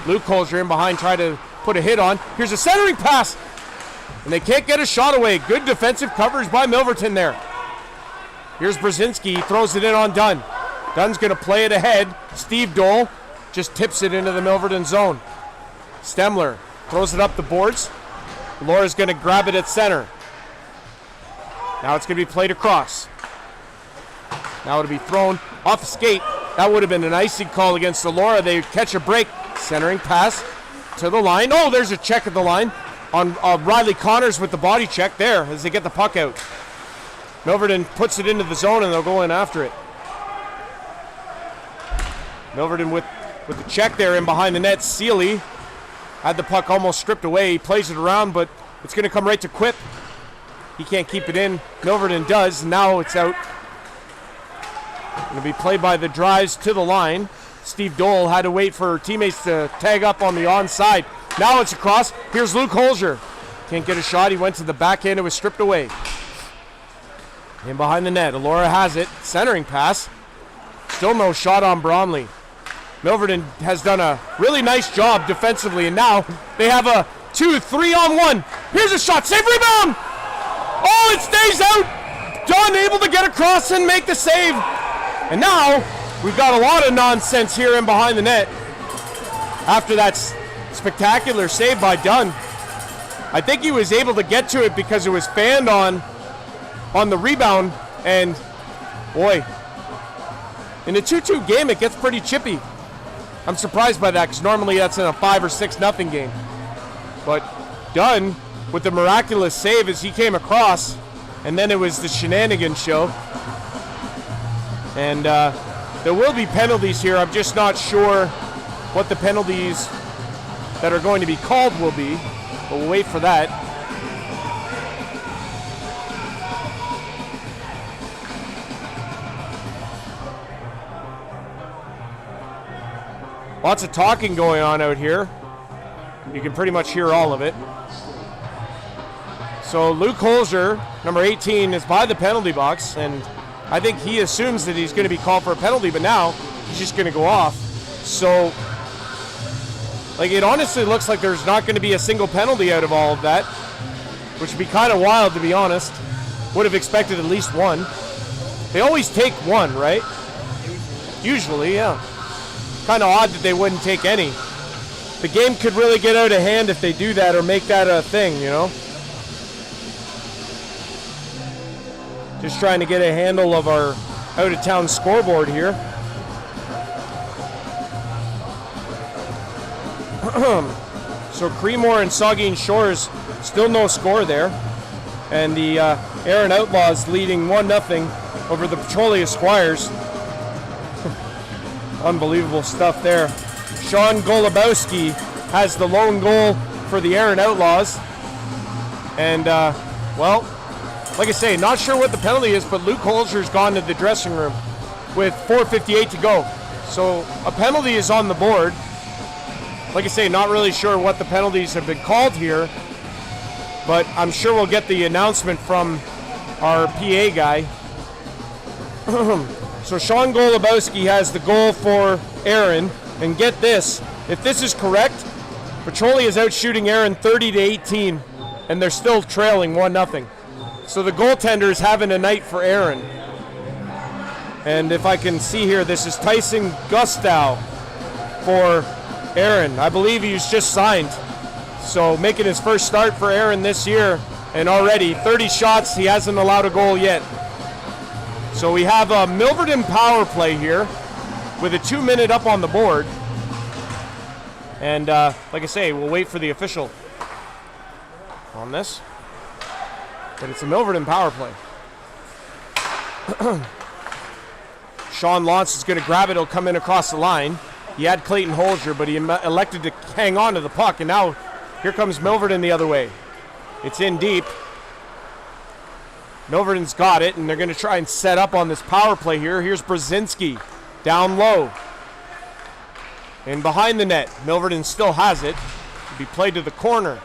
Luke Holzer in behind, tried to put a hit on. Here's a centering pass, and they can't get a shot away. Good defensive coverage by Milverton there. Here's Brzezinski. He throws it in on Dunn. Dunn's going to play it ahead. Steve Dole just tips it into the Milverton zone. Stemler throws it up the boards. Elora's going to grab it at center. Now it's going to be played across. Now it'll be thrown off the skate. That would have been an icing call against Elora. They catch a break. Centering pass to the line. Oh, there's a check at the line on Riley Connors with the body check there as they get the puck out. Milverton puts it into the zone, and they'll go in after it. Milverton with the check there in behind the net. Sealy had the puck almost stripped away. He plays it around, but it's going to come right to Quip. He can't keep it in. Milverton does. Now it's out. Going to be played by the drives to the line. Steve Dole had to wait for teammates to tag up on the onside. Now it's across. Here's Luke Holzer. Can't get a shot. He went to the backhand. It was stripped away. In behind the net. Elora has it. Centering pass. Still no shot on Bromley. Milverton has done a really nice job defensively, and now they have a 2-3-on-1. Here's a shot. Save, rebound. Oh, it stays out. Dunn able to get across and make the save. And now we've got a lot of nonsense here in behind the net after that spectacular save by Dunn. I think he was able to get to it because it was fanned on the rebound, and boy, in a 2-2 game it gets pretty chippy. I'm surprised by that because normally that's in a 5 or 6-0 game. But Dunn with the miraculous save as he came across, and then it was the shenanigans show. And there will be penalties here. I'm just not sure what the penalties that are going to be called will be, but we'll wait for that. Lots of talking going on out here. You can pretty much hear all of it. So Luke Holzer, number 18, is by the penalty box, and I think he assumes that he's going to be called for a penalty, but now he's just going to go off. So, like, it honestly looks like there's not going to be a single penalty out of all of that, which would be kind of wild, to be honest. Would have expected at least one. They always take one, right? Usually, yeah. Kind of odd that they wouldn't take any. The game could really get out of hand if they do that or make that a thing, you know? Just trying to get a handle of our out-of-town scoreboard here. So Creemore and Saugeen Shores, still no score there. And the Aaron Outlaws leading 1-0 over the Petrolia Squires. Unbelievable stuff there. Sean Golubowski has the lone goal for the Aaron Outlaws. And, well, like I say, not sure what the penalty is, but Luke Holzer's gone to the dressing room with 4:58 to go. So a penalty is on the board. Like I say, not really sure what the penalties have been called here, but I'm sure we'll get the announcement from our PA guy. So Sean Golubowski has the goal for Aaron. And get this, if this is correct, Petroli is out shooting Aaron 30-18, and they're still trailing 1-0. So the goaltender is having a night for Aaron. And if I can see here, this is Tyson Gustow for Aaron. I believe he's just signed. So making his first start for Aaron this year, and already 30 shots, he hasn't allowed a goal yet. So we have a Milverton power play here with a 2-minute up on the board. And like I say, we'll wait for the official on this. But it's a Milverton power play. Sean Lantz is going to grab it. He'll come in across the line. He had Clayton Holger, but he elected to hang on to the puck. And now here comes Milverton the other way. It's in deep. Milverton's got it, and they're going to try and set up on this power play here. Here's Brzezinski down low. And behind the net, Milverton still has it. It'll be played to the corner.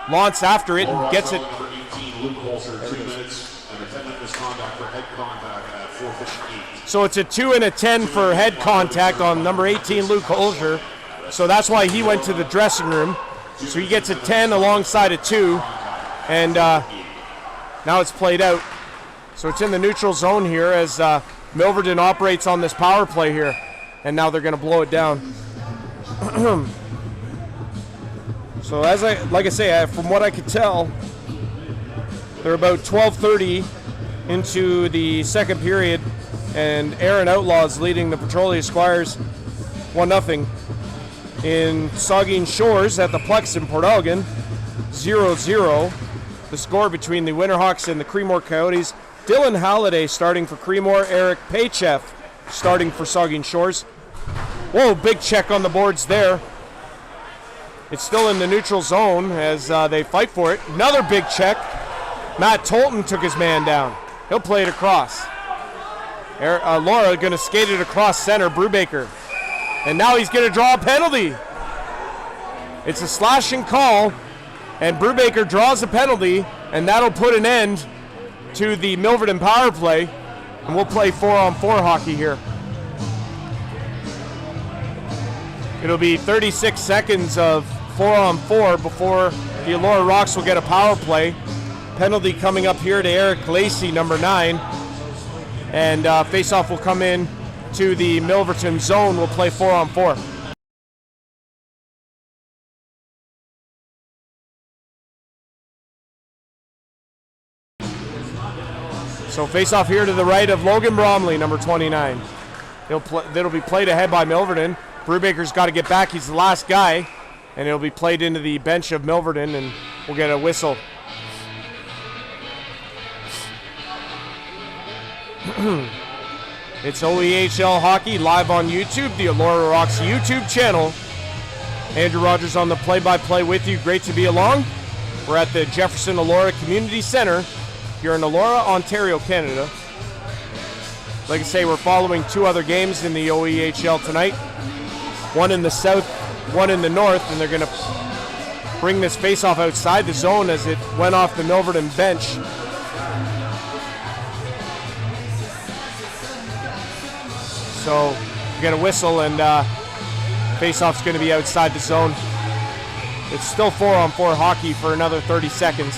Lantz after it and gets it. Number 18, Luke Holzer, 2 minutes and a 10-minute misconduct for head contact at 4:58. So it's a 2 and a 10 for head contact on number 18, Luke Holzer. So that's why he went to the dressing room. So he gets a 10 alongside a 2. And now it's played out. So it's in the neutral zone here as Milverton operates on this power play here. And now they're going to blow it down. So like I say, from what I could tell, they're about 12:30 into the second period, and Aaron Outlaws leading the Petrolia Squires 1-0. In Saugeen Shores at the Plex in Port Elgin, 0-0. The score between the Winterhawks and the Creemore Coyotes. Dylan Halliday starting for Creemore, Eric Paychef starting for Saugeen Shores. Whoa, big check on the boards there. It's still in the neutral zone as they fight for it. Another big check. Matt Tolton took his man down. He'll play it across. Elora going to skate it across center, Brubaker. And now he's going to draw a penalty. It's a slashing call, and Brubaker draws a penalty, and that'll put an end to the Milverton power play, and we'll play 4-on-4 hockey here. It'll be 36 seconds of 4-on-4 before the Elora Rocks will get a power play. Penalty coming up here to Eric Lacey, number 9. And face-off will come in to the Milverton zone. We'll play 4-on-4. So face-off here to the right of Logan Bromley, number 29. It'll be played ahead by Milverton. Brubaker's got to get back. He's the last guy. And it'll be played into the bench of Milverton, and we'll get a whistle. It's OEHL Hockey live on YouTube, the Elora Rocks YouTube channel. Andrew Rogers on the play-by-play with you. Great to be along. We're at the Jefferson Elora Community Center here in Elora, Ontario, Canada. Like I say, we're following 2 other games in the OEHL tonight. One in the south, one in the north, and they're going to bring this face-off outside the zone as it went off the Milverton bench. So you get a whistle, and face-off's going to be outside the zone. It's still 4-on-4 hockey for another 30 seconds.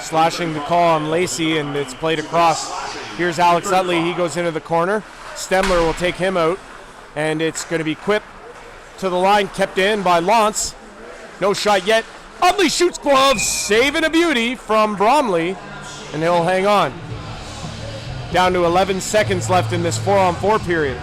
Slashing the call on Lacey, and it's played across. Here's Alex Utley. He goes into the corner. Stemler will take him out, and it's going to be Quip to the line, kept in by Lantz. No shot yet. Utley shoots gloves, saving a beauty from Bromley, and he'll hang on. Down to 11 seconds left in this 4-on-4 period.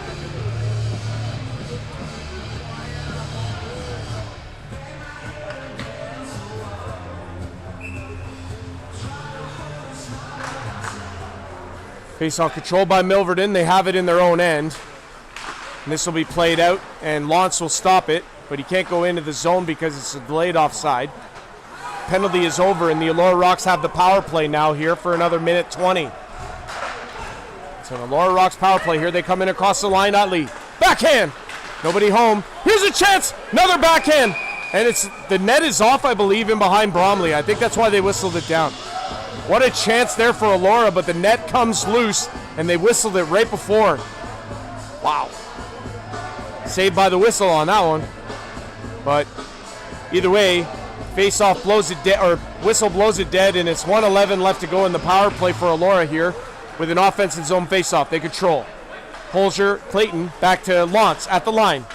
Face-off controlled by Milverton. They have it in their own end. And this will be played out, and Lantz will stop it, but he can't go into the zone because it's a delayed offside. Penalty is over, and the Elora Rocks have the power play now here for another minute 20. So the Elora Rocks power play here. They come in across the line. Utley. Backhand. Nobody home. Here's a chance. Another backhand. And the net is off, I believe, in behind Bromley. I think that's why they whistled it down. What a chance there for Elora, but the net comes loose, and they whistled it right before. Wow. Saved by the whistle on that one. But either way, face-off blows it dead, or whistle blows it dead, and it's 1:11 left to go in the power play for Elora here with an offensive zone face-off. They control. Holzer, Clayton, back to Lance at the line.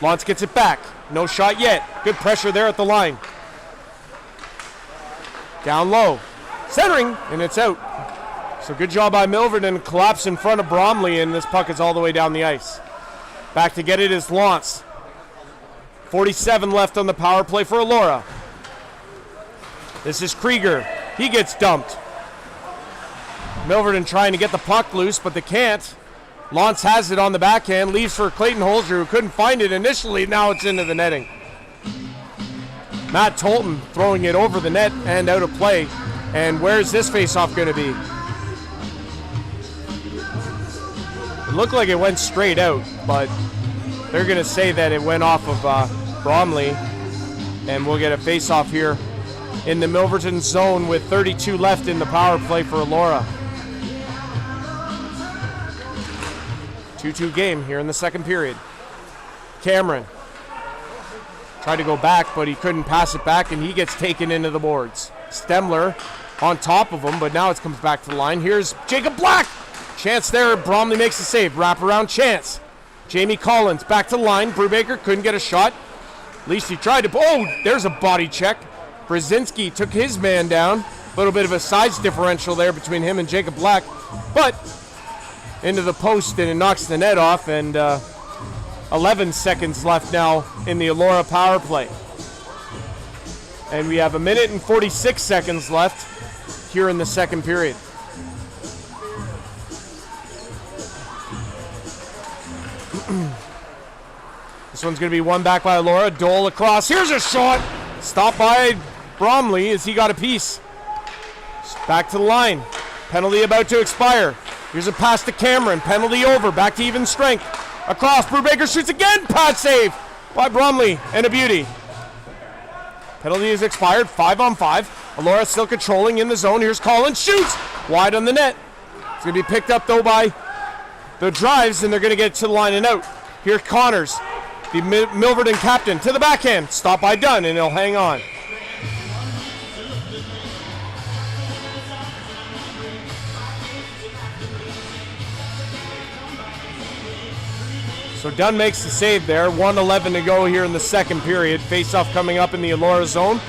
Lance gets it back. No shot yet. Good pressure there at the line. Down low. Centering, and it's out. So good job by Milverton. Collapse in front of Bromley, and this puck is all the way down the ice. Back to get it is Lance. 47 left on the power play for Elora. This is Krieger. He gets dumped. Milverton trying to get the puck loose, but they can't. Lance has it on the backhand, leaves for Clayton Holzer, who couldn't find it initially. Now it's into the netting. Matt Tolton throwing it over the net and out of play. And where's this faceoff going to be? It looked like it went straight out, but they're going to say that it went off of Bromley. And we'll get a faceoff here in the Milverton zone with 32 left in the power play for Elora. 2-2 game here in the second period. Cameron tried to go back, but he couldn't pass it back, and he gets taken into the boards. Stemler on top of him, but now it comes back to the line. Here's Jacob Black. Chance there. Bromley makes the save. Wraparound chance. Jamie Collins back to the line. Brubaker couldn't get a shot. At least he tried to. Oh, there's a body check. Brzezinski took his man down. A little bit of a size differential there between him and Jacob Black, but into the post, and it knocks the net off, and 11 seconds left now in the Elora power play. And we have 1 minute and 46 seconds left here in the second period. This one's going to be won back by Elora. Dole across. Here's a shot. Stopped by Bromley as he got a piece. Back to the line. Penalty about to expire. Here's a pass to Cameron. Penalty over. Back to even strength. Across. Brubaker shoots again. Pad save by Bromley. And a beauty. Penalty is expired. 5-on-5. Elora still controlling in the zone. Here's Collins. Shoots. Wide on the net. It's going to be picked up, though, by the drives, and they're going to get to the line and out. Here's Connors, the Milverton captain, to the backhand. Stopped by Dunn, and he'll hang on. So Dunn makes the save there. 1:11 to go here in the second period. Face-off coming up in the Elora zone.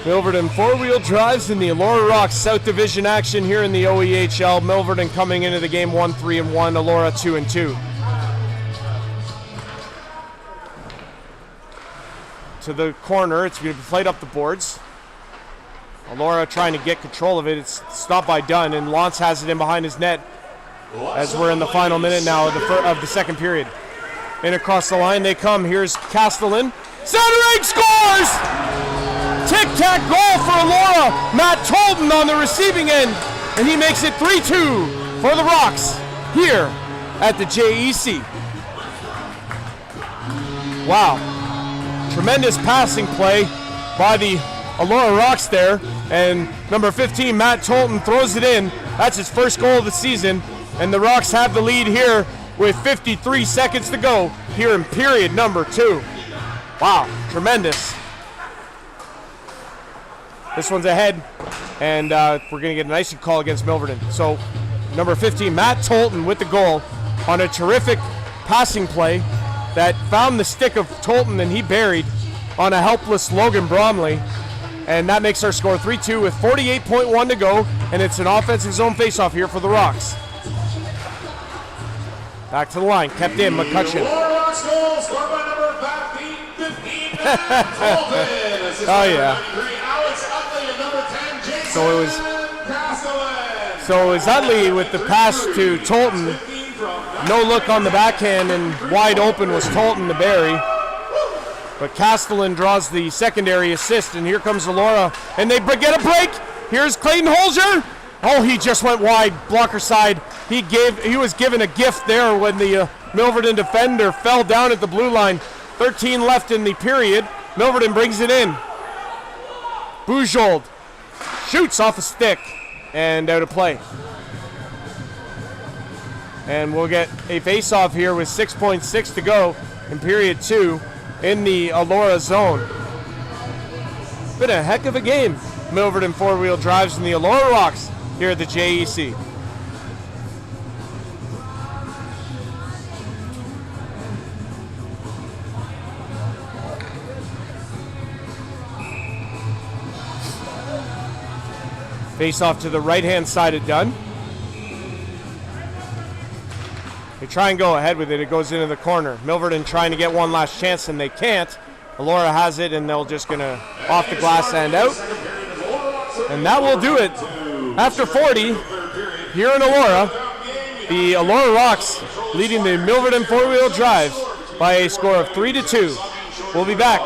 Milverton four-wheel drives in the Elora Rocks South Division action here in the OEHL. Milverton coming into the game 1-3-1, Elora 2-2. To the corner, it's going to be played up the boards. Elora trying to get control of it. It's stopped by Dunn, and Lance has it in behind his net as we're in the final minute now of the second period. And across the line they come. Here's Castellan. Centering, scores! Tic-tac goal for Elora. Matt Tolton on the receiving end, and he makes it 3-2 for the Rocks here at the JEC. Wow. Tremendous passing play by the Elora Rocks there, and number 15, Matt Tolton, throws it in. That's his first goal of the season, and the Rocks have the lead here with 53 seconds to go here in period number 2. Wow, tremendous. This one's ahead, and we're going to get an icing call against Milverton. So, number 15, Matt Tolton with the goal on a terrific passing play that found the stick of Tolton, and he buried on a helpless Logan Bromley. And that makes our score 3-2 with 48.1 to go, and it's an offensive zone faceoff here for the Rocks. Back to the line, kept in, McCutcheon. Oh yeah. So it was Utley with the pass to Tolton. No look on the backhand, and wide open was Tolton to bury. But Castellan draws the secondary assist, and here comes Elora, and they get a break. Here's Clayton Holzer. Oh, he just went wide, blocker side. He was given a gift there when the Milverton defender fell down at the blue line. 13 left in the period. Milverton brings it in. Bujold Shoots off a stick and out of play. And we'll get a face-off here with 6.6 to go in period 2 in the Elora zone. Been a heck of a game. Milverton four-wheel drives in the Elora Rocks here at the JEC. Face off to the right-hand side of Dunn. They try and go ahead with it. It goes into the corner. Milverton trying to get one last chance, and they can't. Elora has it, and they're just going to off the glass and out. And that will do it. After 40, here in Elora, the Elora Rocks leading the Milverton four-wheel drive by a score of 3-2. We'll be back.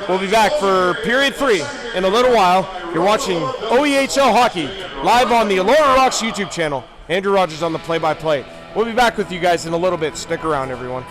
We'll be back for period 3 in a little while. You're watching OEHL Hockey live on the Elora Rocks YouTube channel. Andrew Rogers on the play-by-play. We'll be back with you guys in a little bit. Stick around, everyone.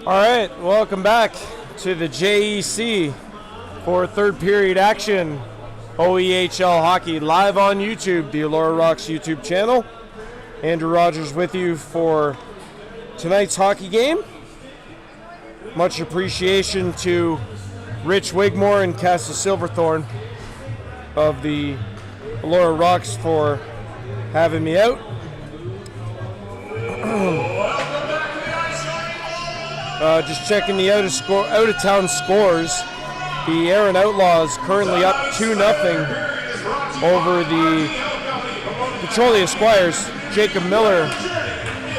All right, welcome back to the JEC for third period action. OEHL hockey live on YouTube, the Elora Rocks YouTube channel. Andrew Rogers with you for tonight's hockey game. Much appreciation to Rich Wigmore and Cassie Silverthorne of the Elora Rocks for having me out. Just checking the out-of-town scores. The Aaron Outlaws currently up 2-0 over the Petrolia Squires. Jacob Miller,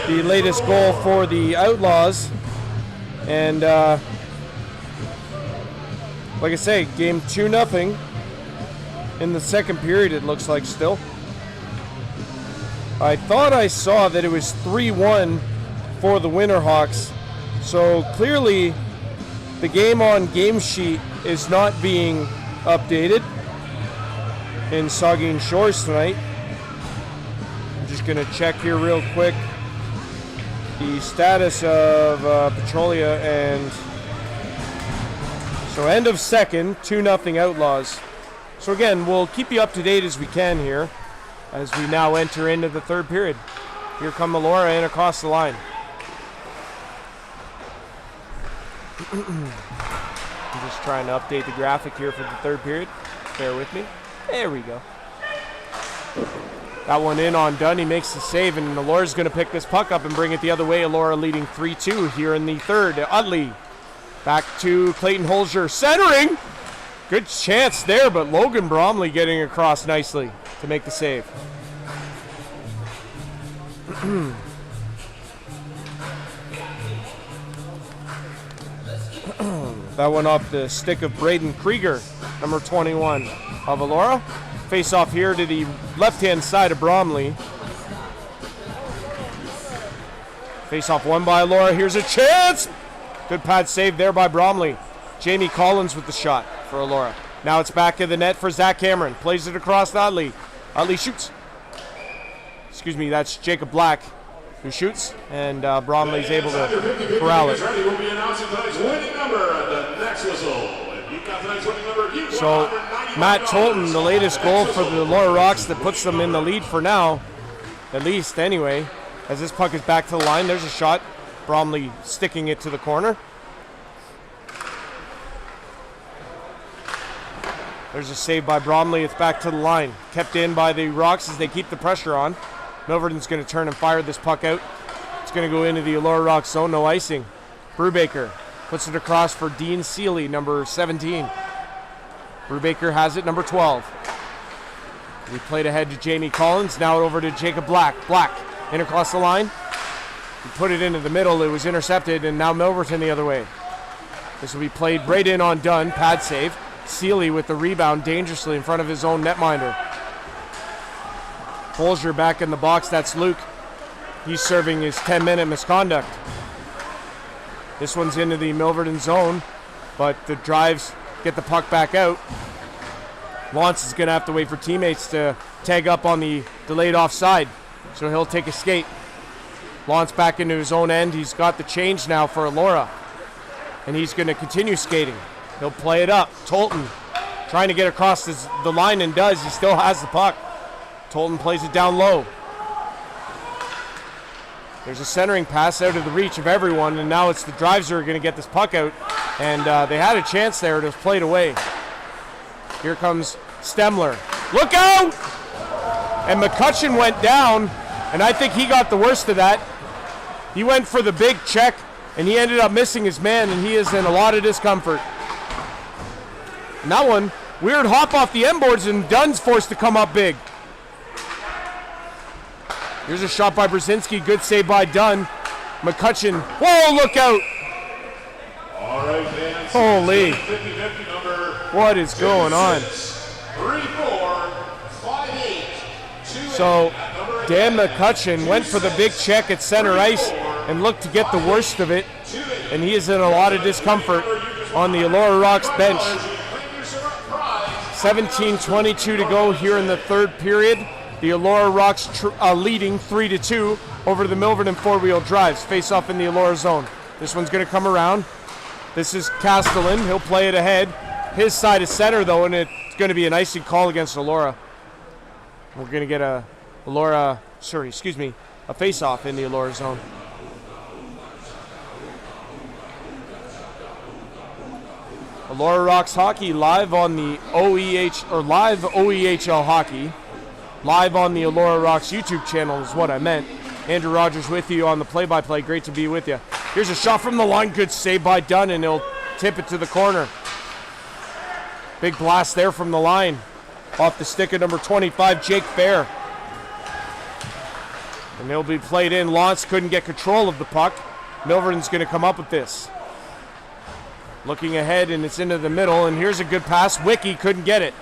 the latest goal for the Outlaws. And like I say, game 2-0 in the second period, it looks like still. I thought I saw that it was 3-1 for the Winterhawks. So clearly the game on game sheet is not being updated in Saugeen Shores tonight. I'm just going to check here real quick the status of Petrolia, and so end of second, 2-0 Outlaws. So again, we'll keep you up to date as we can here as we now enter into the third period. Here come Elora in across the line. I'm just trying to update the graphic here for the third period. Bear with me. There we go. That one in on Dunn. He makes the save, and Elora's going to pick this puck up and bring it the other way. Elora leading 3-2 here in the third. Utley back to Clayton Holzer. Centering! Good chance there, but Logan Bromley getting across nicely to make the save. That went off the stick of Braden Krieger, number 21 of Elora. Face off here to the left-hand side of Bromley. Face off won by Elora. Here's a chance! Good pad save there by Bromley. Jamie Collins with the shot for Elora. Now it's back in the net for Zach Cameron. Plays it across to Utley. Utley shoots. Excuse me, that's Jacob Black who shoots, and Bromley's able to corral it. So Matt Tolton, the latest goal for the Elora Rocks that puts them in the lead for now, at least anyway. As this puck is back to the line, there's a shot. Bromley sticking it to the corner. There's a save by Bromley. It's back to the line. Kept in by the Rocks as they keep the pressure on. Milverton's going to turn and fire this puck out. It's going to go into the Elora Rocks zone. No icing. Brubaker puts it across for Dean Seeley, number 17. Brubaker has it, number 12. We played ahead to Jamie Collins. Now over to Jacob Black. Black in across the line. He put it into the middle. It was intercepted, and now Milverton the other way. This will be played right in on Dunn. Pad save. Seeley with the rebound dangerously in front of his own netminder. Holzer back in the box. That's Luke. He's serving his 10-minute misconduct. This one's into the Milverton zone, but the drives get the puck back out. Lance is going to have to wait for teammates to tag up on the delayed offside, so he'll take a skate. Lance back into his own end. He's got the change now for Elora, and he's going to continue skating. He'll play it up. Tolton trying to get across the line, and does. He still has the puck. Tolton plays it down low. There's a centering pass out of the reach of everyone, and now it's the drives who are going to get this puck out. And they had a chance there to play it away. Here comes Stemler. Look out! And McCutcheon went down, and I think he got the worst of that. He went for the big check, and he ended up missing his man, and he is in a lot of discomfort. And that one, weird hop off the end boards, and Dunn's forced to come up big. Here's a shot by Brzezinski. Good save by Dunn. McCutcheon. Whoa, look out! All right, man. Holy. What is going on? 3-4-5-8. So, Dan McCutcheon went for the big check at center ice and looked to get the worst of it. And he is in a lot of discomfort on the Elora Rocks bench. 17:22 to go here in the third period. The Elora Rocks leading 3-2 over the Milverton four-wheel drives. Face off in the Elora zone. This one's going to come around. This is Castellan. He'll play it ahead. His side is center, though, and it's going to be an icing call against Elora. We're going to get a face-off in the Elora zone. Elora Rocks Hockey live on the live OEHL Hockey. Live on the Elora Rocks YouTube channel is what I meant. Andrew Rogers with you on the play-by-play. Great to be with you. Here's a shot from the line. Good save by Dunn, and he'll tip it to the corner. Big blast there from the line. Off the stick of number 25, Jake Fair. And they'll be played in. Lance couldn't get control of the puck. Milverton's going to come up with this. Looking ahead, and it's into the middle, and here's a good pass. Wiki couldn't get it.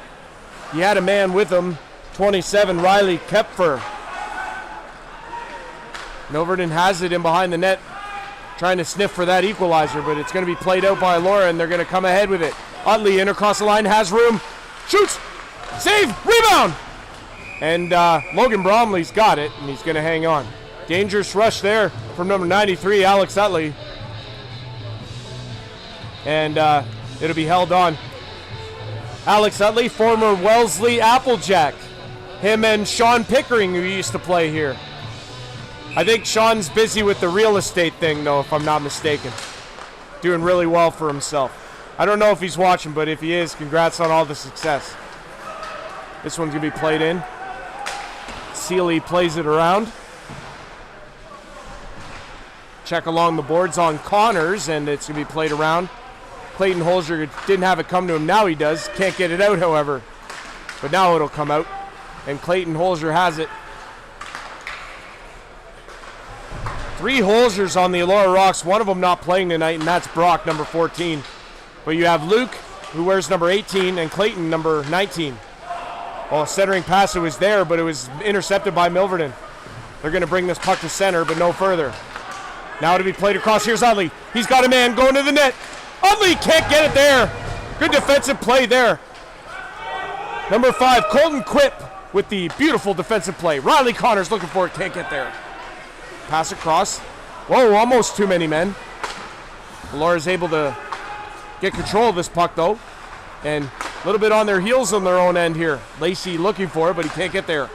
He had a man with him, 27, Riley Kepfer. Milverton has it in behind the net, trying to sniff for that equalizer, but it's going to be played out by Elora, and they're going to come ahead with it. Utley in across the line, has room, shoots, save, rebound! And Logan Bromley's got it, and he's going to hang on. Dangerous rush there from number 93, Alex Utley. And it'll be held on. Alex Utley, former Wellesley Applejack. Him and Sean Pickering, who used to play here. I think Sean's busy with the real estate thing, though, if I'm not mistaken. Doing really well for himself. I don't know if he's watching, but if he is, congrats on all the success. This one's going to be played in. Seeley plays it around. Check along the boards on Connors, and it's going to be played around. Clayton Holzer didn't have it come to him. Now he does. Can't get it out, however. But now it'll come out. And Clayton Holzer has it. 3 Holzers on the Elora Rocks. One of them not playing tonight, and that's Brock, number 14. But you have Luke, who wears number 18, and Clayton, number 19. Well, centering pass, it was there, but it was intercepted by Milverton. They're going to bring this puck to center, but no further. Now to be played across. Here's Utley. He's got a man going to the net. Utley can't get it there. Good defensive play there. Number 5, Colton Quip with the beautiful defensive play. Riley Connors looking for it, can't get there. Pass across. Whoa, almost too many men. Elora's able to get control of this puck, though. And a little bit on their heels on their own end here. Lacey looking for it, but he can't get there.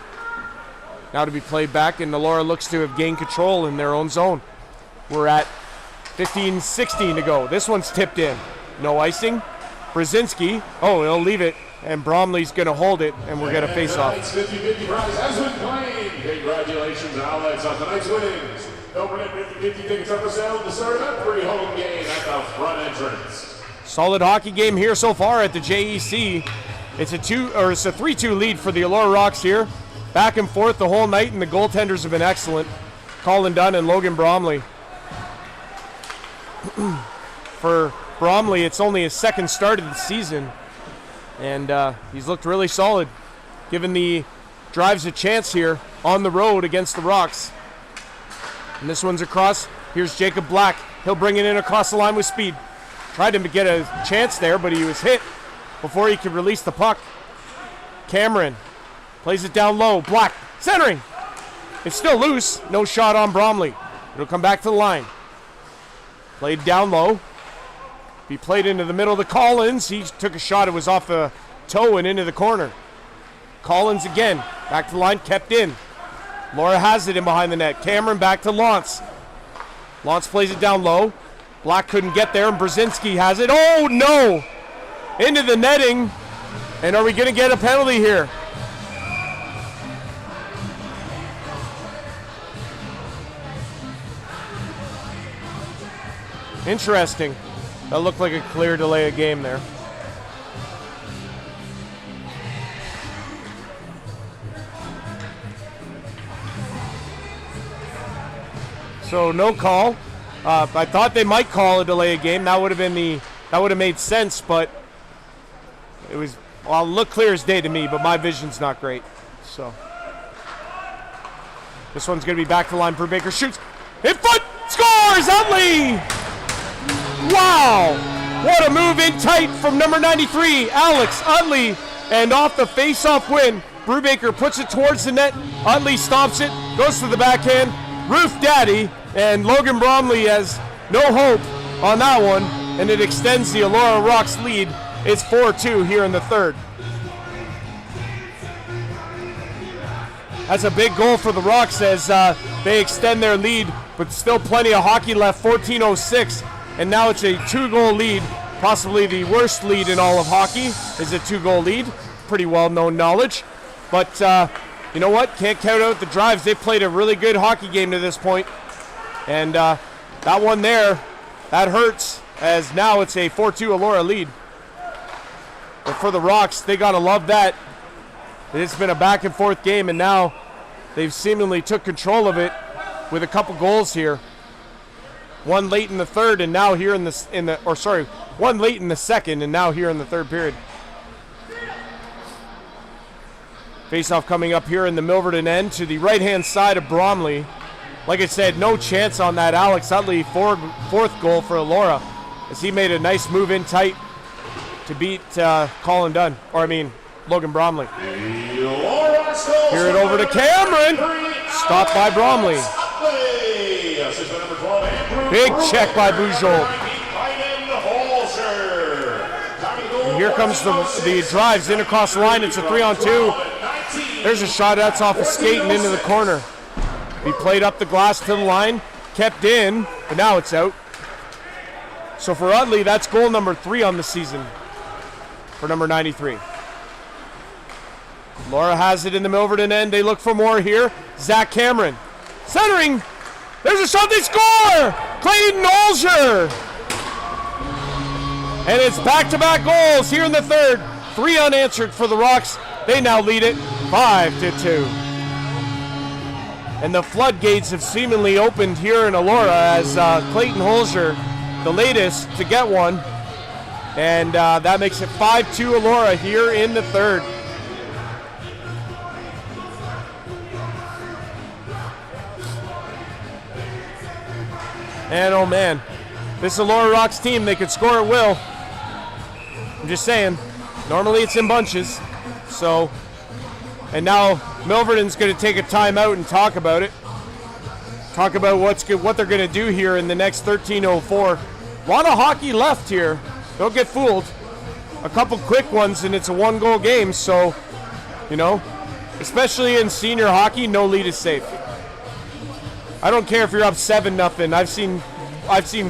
Now to be played back, and Elora looks to have gained control in their own zone. We're at 15-16 to go. This one's tipped in. No icing. Brzezinski. Oh, he'll leave it. And Bromley's going to hold it, and we're going to face off. 50-50 prize has been claimed. Congratulations, Alex, on tonight's winnings. Don't forget 50-50 tickets are for sale to start that pre-home game at the front entrance. Solid hockey game here so far at the JEC. It's a 3-2 lead for the Elora Rocks here. Back and forth the whole night, and the goaltenders have been excellent. Colin Dunn and Logan Bromley. For Bromley, it's only his second start of the season, and he's looked really solid, giving the Drives a chance here on the road against the Rocks. And this one's across. Here's Jacob Black. He'll bring it in across the line with speed. Tried to get a chance there, but he was hit before he could release the puck. Cameron plays it down low. Black centering. It's still loose. No shot on Bromley. It'll come back to the line. Played down low. Be played into the middle to Collins. He took a shot. It was off the toe and into the corner. Collins again. Back to the line. Kept in. Laura has it in behind the net. Cameron back to Lance. Lance plays it down low. Black couldn't get there, and Brzezinski has it. Oh, no! Into the netting. And are we going to get a penalty here? Interesting. That looked like a clear delay of game there. So no call. I thought they might call a delay of game. That would have made sense, but it was, well, it looked clear as day to me, but my vision's not great. So this one's going to be back to the line. Brubaker shoots. In foot, scores, Utley! Wow! What a move in tight from number 93, Alex Utley. And off the face-off win, Brubaker puts it towards the net. Utley stomps it, goes to the backhand. Roof Daddy, and Logan Bromley has no hope on that one, and it extends the Elora Rocks lead. It's 4-2 here in the third. That's a big goal for the Rocks as they extend their lead, but still plenty of hockey left, 14:06, and now it's a 2-goal lead. Possibly the worst lead in all of hockey is a 2-goal lead. Pretty well-known knowledge. But you know what? Can't count out the drives. They've played a really good hockey game to this point. And that one there, that hurts, as now it's a 4-2 Elora lead. But for the Rocks, they got to love that. It's been a back-and-forth game, and now they've seemingly took control of it with a couple goals here. One late in the third, and now here one late in the second, and now here in the third period. Face-off coming up here in the Milverton end to the right-hand side of Bromley. Like I said, no chance on that Alex Utley fourth goal for Elora, as he made a nice move in tight to beat Logan Bromley. Here it over to Cameron. Stopped by Bromley. Big check by Boujol. And here comes the drives in across the line. It's a 3-on-2. There's a shot that's off a skate and into the corner. He played up the glass to the line, kept in, but now it's out. So for Utley, that's goal number 3 on the season for number 93. Laura has it in the Milverton end. They look for more here. Zach Cameron centering. There's a shot. They score! Clayton Olsher! And it's back-to-back goals here in the third. 3 unanswered for the Rocks. They now lead it 5-2. And the floodgates have seemingly opened here in Elora as Clayton Holzer, the latest to get one. And that makes it 5-2 Elora here in the third. And oh man, this Elora Rocks team, they could score at will. I'm just saying, normally it's in bunches. So, and now Milverton's going to take a timeout and talk about it. Talk about what they're going to do here in the next 13:04. A lot of hockey left here. Don't get fooled. A couple quick ones and it's a 1-goal game. So, you know, especially in senior hockey, no lead is safe. I don't care if you're up 7-0. I've seen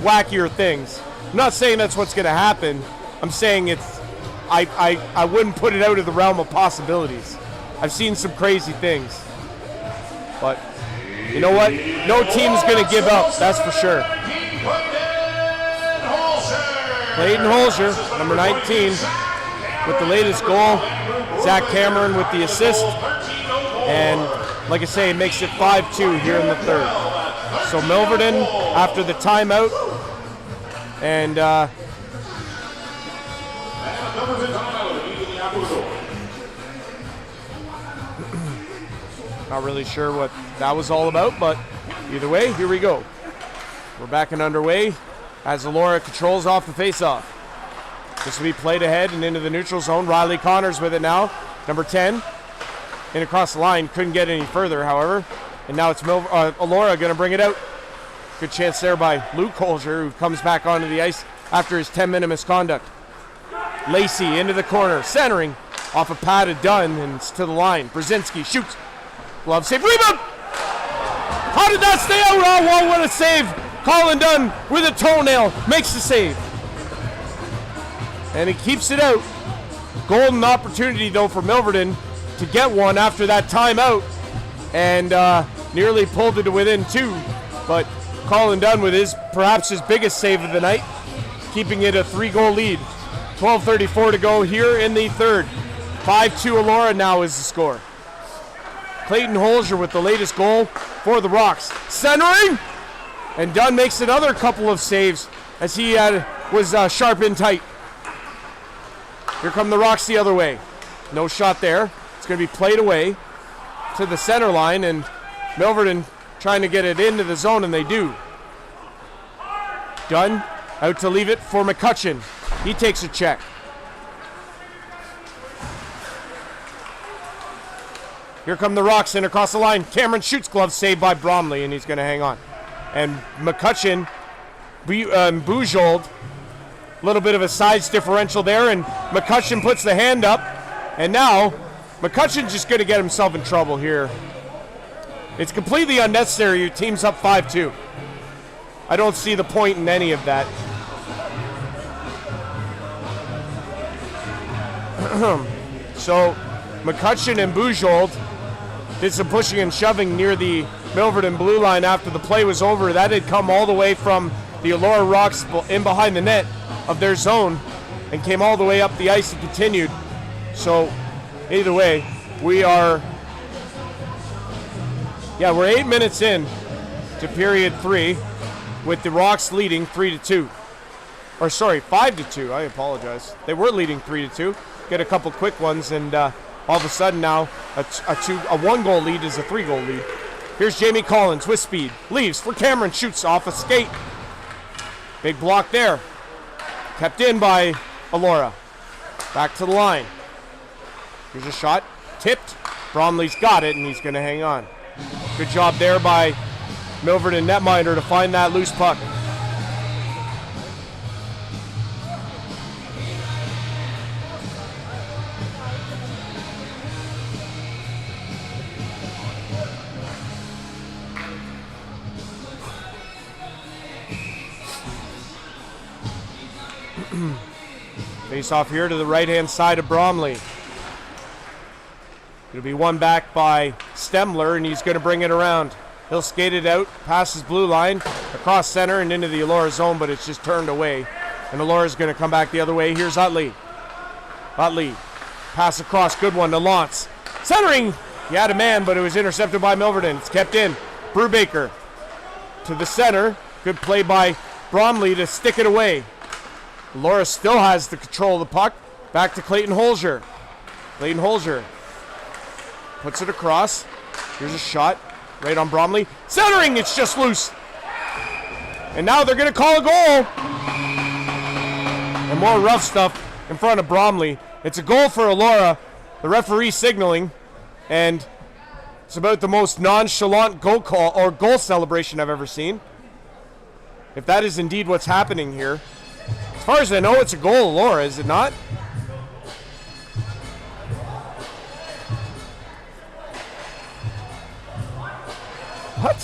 wackier things. I'm not saying that's what's going to happen. I'm saying I wouldn't put it out of the realm of possibilities. I've seen some crazy things. But you know what? No team's going to give up, that's for sure. Clayton Holzer, number 19, with the latest goal. Zach Cameron with the assist. And like I say, it makes it 5-2 here in the third. So Milverton, after the timeout, and not really sure what that was all about, but either way, here we go. We're back and underway as Elora controls off the face-off. This will be played ahead and into the neutral zone. Riley Connors with it now, number 10. In across the line, couldn't get any further, however. And now it's Elora going to bring it out. Good chance there by Luke Holzer, who comes back onto the ice after his 10-minute misconduct. Lacey into the corner, centering off a pad of Dunn, and it's to the line. Brzezinski shoots. Glove save. Rebound! How did that stay out? Oh, what a save. Colin Dunn with a toenail makes the save. And he keeps it out. Golden opportunity, though, for Milverton to get one after that timeout, and nearly pulled it to within 2. But Colin Dunn with perhaps his biggest save of the night, keeping it a 3-goal lead. 12:34 to go here in the third. 5-2 Elora now is the score. Clayton Holzer with the latest goal for the Rocks. Centering! And Dunn makes another couple of saves as he was sharp and tight. Here come the Rocks the other way. No shot there. It's going to be played away to the center line, and Milverton trying to get it into the zone, and they do. Dunn out to leave it for McCutcheon. He takes a check. Here come the Rocks in across the line. Cameron shoots, glove saved by Bromley, and he's going to hang on. And McCutcheon Bujold. A little bit of a size differential there, and McCutcheon puts the hand up. And now, McCutcheon's just going to get himself in trouble here. It's completely unnecessary. Your team's up 5-2. I don't see the point in any of that. So, McCutcheon and Bujold did some pushing and shoving near the Milverton blue line after the play was over. That had come all the way from the Elora Rocks in behind the net of their zone and came all the way up the ice and continued. So, either way, we're 8 minutes in to period 3 with the Rocks leading 3-2. Or sorry, 5-2. I apologize. They were leading 3-2. Get a couple quick ones, and all of a sudden now a 1-goal lead is a 3-goal lead. Here's Jamie Collins with speed. Leaves for Cameron, shoots off a skate. Big block there. Kept in by Elora. Back to the line. Here's a shot. Tipped. Bromley's got it, and he's going to hang on. Good job there by Milverton netminder to find that loose puck. Face off here to the right-hand side of Bromley. It'll be won back by Stemler, and he's going to bring it around. He'll skate it out, past his blue line, across center and into the Elora zone, but it's just turned away. And Elora's going to come back the other way. Here's Utley. Utley, pass across, good one to Lantz. Centering! He had a man, but it was intercepted by Milverton. It's kept in. Brubaker to the center. Good play by Bromley to stick it away. Elora still has the control of the puck. Back to Clayton Holzer. Clayton Holzer puts it across. Here's a shot right on Bromley. Centering, it's just loose. And now they're going to call a goal. And more rough stuff in front of Bromley. It's a goal for Elora. The referee signaling. And it's about the most nonchalant goal call or goal celebration I've ever seen. If that is indeed what's happening here. As far as I know, it's a goal, Elora, is it not? What?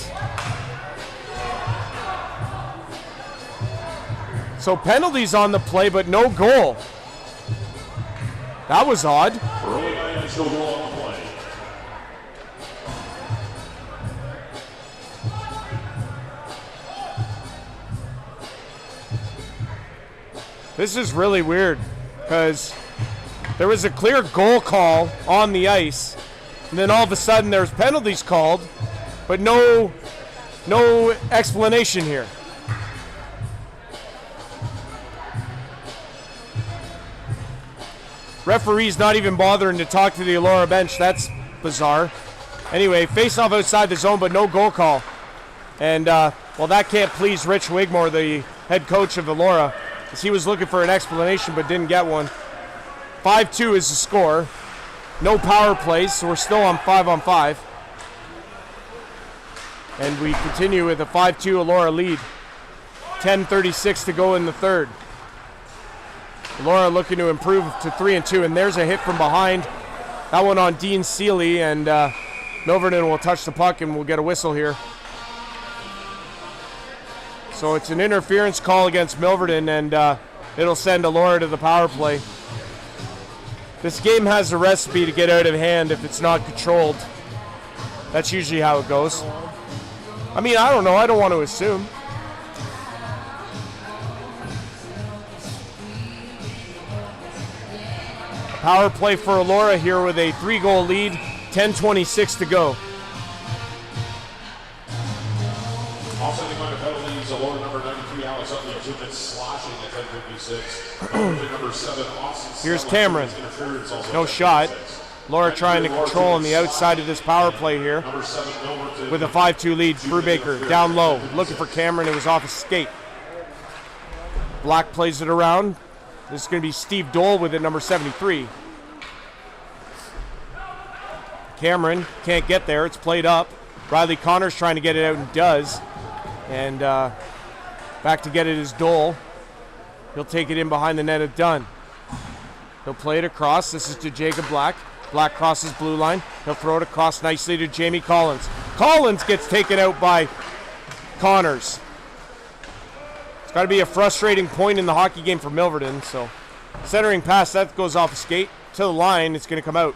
So penalties on the play, but no goal. That was odd. Early initial goal on the play. This is really weird because there was a clear goal call on the ice, and then all of a sudden there's penalties called, but no explanation here. Referee's not even bothering to talk to the Elora bench. That's bizarre. Anyway, face-off outside the zone, but no goal call. And, well, that can't please Rich Wigmore, the head coach of Elora, as he was looking for an explanation but didn't get one. 5-2 is the score. No power plays, so we're still on 5-on-5. And we continue with a 5-2 Elora lead. 10:36 to go in the third. Elora looking to improve to 3-2, and there's a hit from behind. That one on Dean Seeley, and Milverton will touch the puck, and we'll get a whistle here. So it's an interference call against Milverton, and it'll send Elora to the power play. This game has a recipe to get out of hand if it's not controlled. That's usually how it goes. I mean, I don't know. I don't want to assume. Power play for Elora here with a 3-goal lead. 10:26 to go. Offsetting minor penalties, Elora number 93, Alex Utley, 2 minutes sloshing at 10:56. Number 7, Austin. Here's Cameron. No shot. Elora trying to control on the outside of this power play here with a 5-2 lead. Brubaker down low, looking for Cameron. It was off his skate. Black plays it around. This is going to be Steve Dole with it, number 73. Cameron can't get there. It's played up. Riley Connors trying to get it out and does. And Back to get it is Dole. He'll take it in behind the net of Dunn. He'll play it across. This is to Jacob Black. Black crosses blue line. He'll throw it across nicely to Jamie Collins. Collins gets taken out by Connors. It's got to be a frustrating point in the hockey game for Milverton. So centering pass, that goes off a skate. To the line, it's going to come out.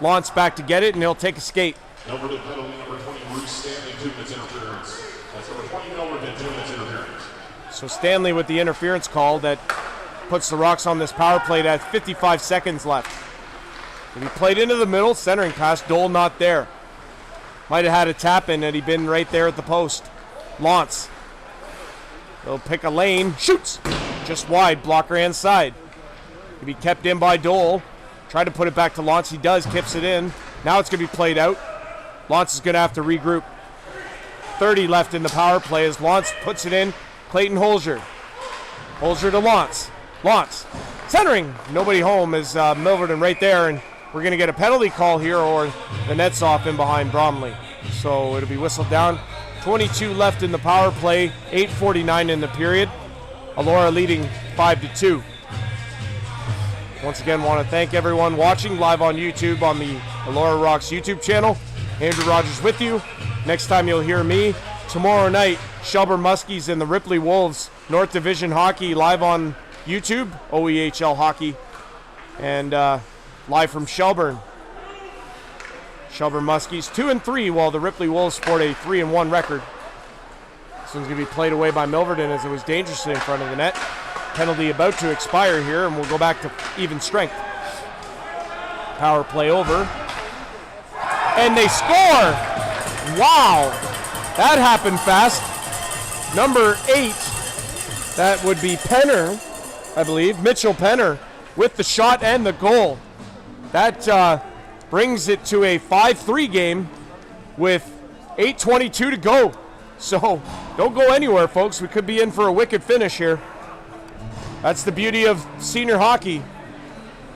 Lawrence back to get it, and he'll take a skate. Milverton penalty number 20, Bruce Stanley, 2 minutes interference. That's number 20, Milverton, 2 minutes interference. So Stanley with the interference call that puts the Rocks on this power play at 55 seconds left. And he played into the middle, centering pass, Dole not there. Might have had a tap in had he been right there at the post. Lawrence. He'll pick a lane, shoots! Just wide, blocker inside. He'll be kept in by Dole. Try to put it back to Lawrence, he does, kips it in. Now it's going to be played out. Lawrence is going to have to regroup. 30 left in the power play as Lawrence puts it in. Clayton Holzer. Holzer to Lawrence. Lawrence. Centering. Nobody home is Milverton right there, and we're going to get a penalty call here, or the net's off in behind Bromley. So it'll be whistled down. 22 left in the power play. 8:49 in the period. Elora leading 5-2. Once again, want to thank everyone watching live on YouTube on the Elora Rocks YouTube channel. Andrew Rogers with you. Next time you'll hear me. Tomorrow night, Shelburne Muskies and the Ripley Wolves North Division Hockey live on YouTube, OEHL Hockey, and live from Shelburne. Shelburne Muskies 2-3, while the Ripley Wolves sport a 3-1 record. This one's going to be played away by Milverton as it was dangerously in front of the net. Penalty about to expire here, and we'll go back to even strength. Power play over. And they score! Wow! That happened fast. Number 8, that would be Penner, I believe. Mitchell Penner with the shot and the goal. That brings it to a 5-3 game with 8:22 to go. So don't go anywhere, folks. We could be in for a wicked finish here. That's the beauty of senior hockey.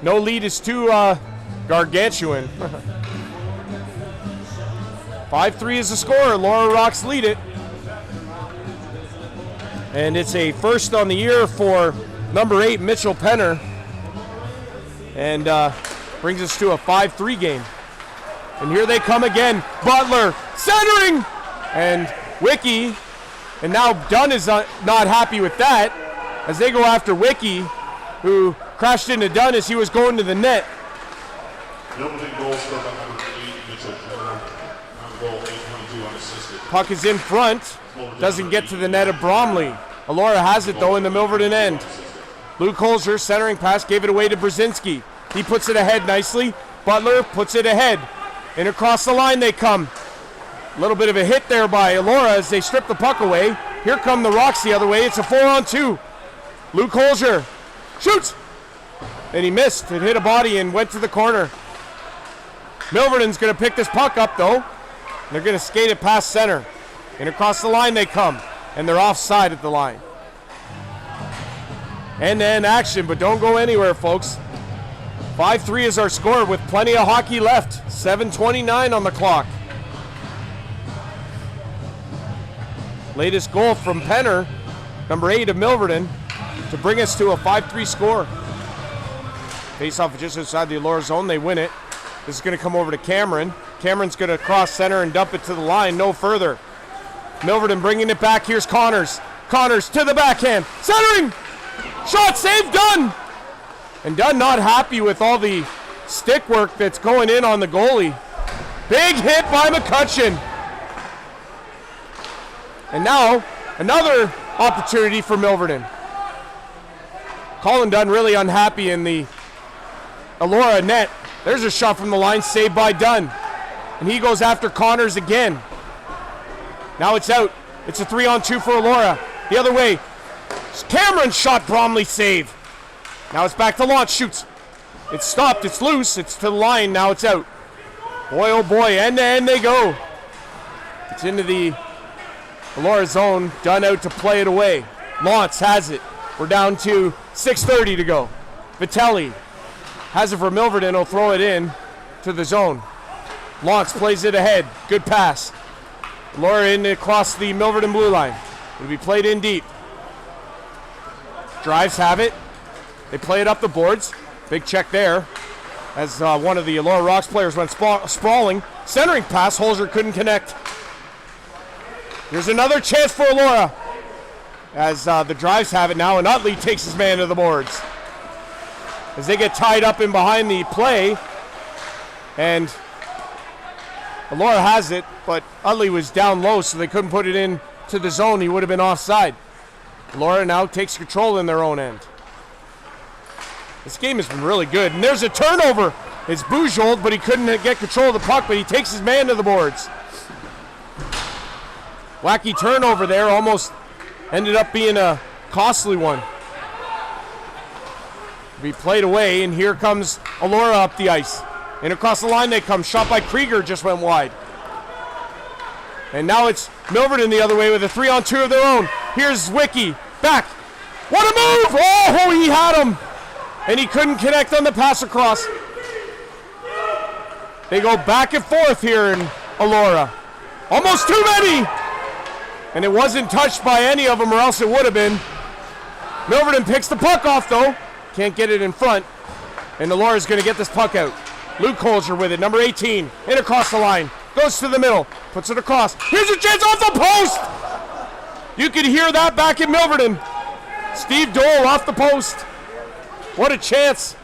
No lead is too gargantuan. 5-3 is the score. Laura Rocks lead it. And it's a first on the year for number 8, Mitchell Penner. And brings us to a 5-3 game. And here they come again. Butler centering! And Wiki. And now Dunn is not happy with that, as they go after Wiki, who crashed into Dunn as he was going to the net. Puck is in front, doesn't get to the net of Bromley. Elora has it though in the Milverton end. Luke Holzer, centering pass, gave it away to Brzezinski. He puts it ahead nicely. Butler puts it ahead. And across the line they come. A little bit of a hit there by Elora as they strip the puck away. Here come the Rocks the other way. It's a 4-on-2. Luke Holzer shoots. And he missed. It hit a body and went to the corner. Milverton's going to pick this puck up though. They're going to skate it past center. And across the line they come. And they're offside at the line. End-to-end action, but don't go anywhere, folks. 5-3 is our score with plenty of hockey left. 7:29 on the clock. Latest goal from Penner, number 8 of Milverton, to bring us to a 5-3 score. Face off just outside the Elora zone, they win it. This is going to come over to Cameron. Cameron's going to cross center and dump it to the line, no further. Milverton bringing it back, here's Connors. Connors to the backhand, centering! Shot save, Dunn! And Dunn not happy with all the stick work that's going in on the goalie. Big hit by McCutcheon. And now, another opportunity for Milverton. Colin Dunn really unhappy in the Elora net. There's a shot from the line, saved by Dunn. And he goes after Connors again. Now it's out. It's a 3-on-2 for Elora. The other way. Cameron shot, Bromley save. Now it's back to launch, shoots. It's stopped, it's loose, it's to the line, now it's out. Boy, oh boy, end to end they go. It's into the Elora zone, Dunn out to play it away. Lawrence has it. We're down to 6:30 to go. Vitelli has it for Milverton, will throw it in to the zone. Lawrence plays it ahead, good pass. Elora in across the Milverton blue line. It'll be played in deep. Drives have it. They play it up the boards. Big check there as one of the Elora Rocks players went sprawling. Centering pass, Holzer couldn't connect. Here's another chance for Elora as the Drives have it now, and Utley takes his man to the boards. As they get tied up in behind the play, and Elora has it, but Utley was down low, so they couldn't put it in to the zone. He would have been offside. Elora now takes control in their own end. This game has been really good, and there's a turnover. It's Bujold, but he couldn't get control of the puck, but he takes his man to the boards. Wacky turnover there, almost ended up being a costly one. Be played away, and here comes Elora up the ice. And across the line they come. Shot by Krieger just went wide. And now it's Milverton the other way with a 3-on-2 of their own. Here's Zwicky. Back. What a move! Oh, he had him. And he couldn't connect on the pass across. They go back and forth here in Elora. Almost too many! And it wasn't touched by any of them, or else it would have been. Milverton picks the puck off, though. Can't get it in front. And Elora's going to get this puck out. Luke Holzer with it, number 18. In across the line. Goes to the middle. Puts it across. Here's a chance off the post! You could hear that back in Milverton. Steve Dole off the post. What a chance.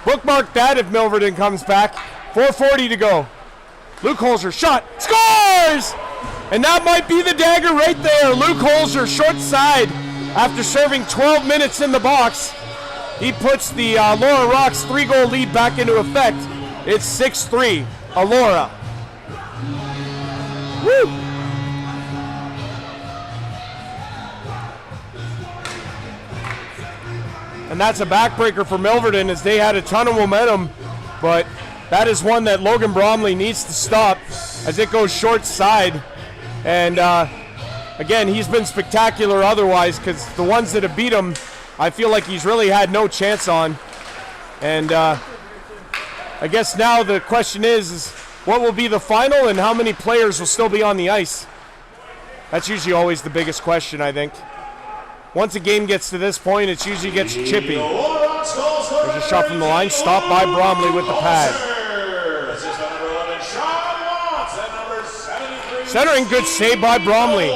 Bookmark that if Milverton comes back. 4:40 to go. Luke Holzer, shot, scores! And that might be the dagger right there. Luke Holzer, short side. After serving 12 minutes in the box, he puts the Elora Rocks 3-goal lead back into effect. It's 6-3, Elora. Woo! And that's a backbreaker for Milverton as they had a ton of momentum, but that is one that Logan Bromley needs to stop as it goes short side. And again, he's been spectacular otherwise, because the ones that have beat him, I feel like he's really had no chance on. And I guess now the question is what will be the final and how many players will still be on the ice? That's usually always the biggest question, I think. Once a game gets to this point, it usually gets chippy. There's a shot from the line, stopped by Bromley with the pad. Centering, good save by Bromley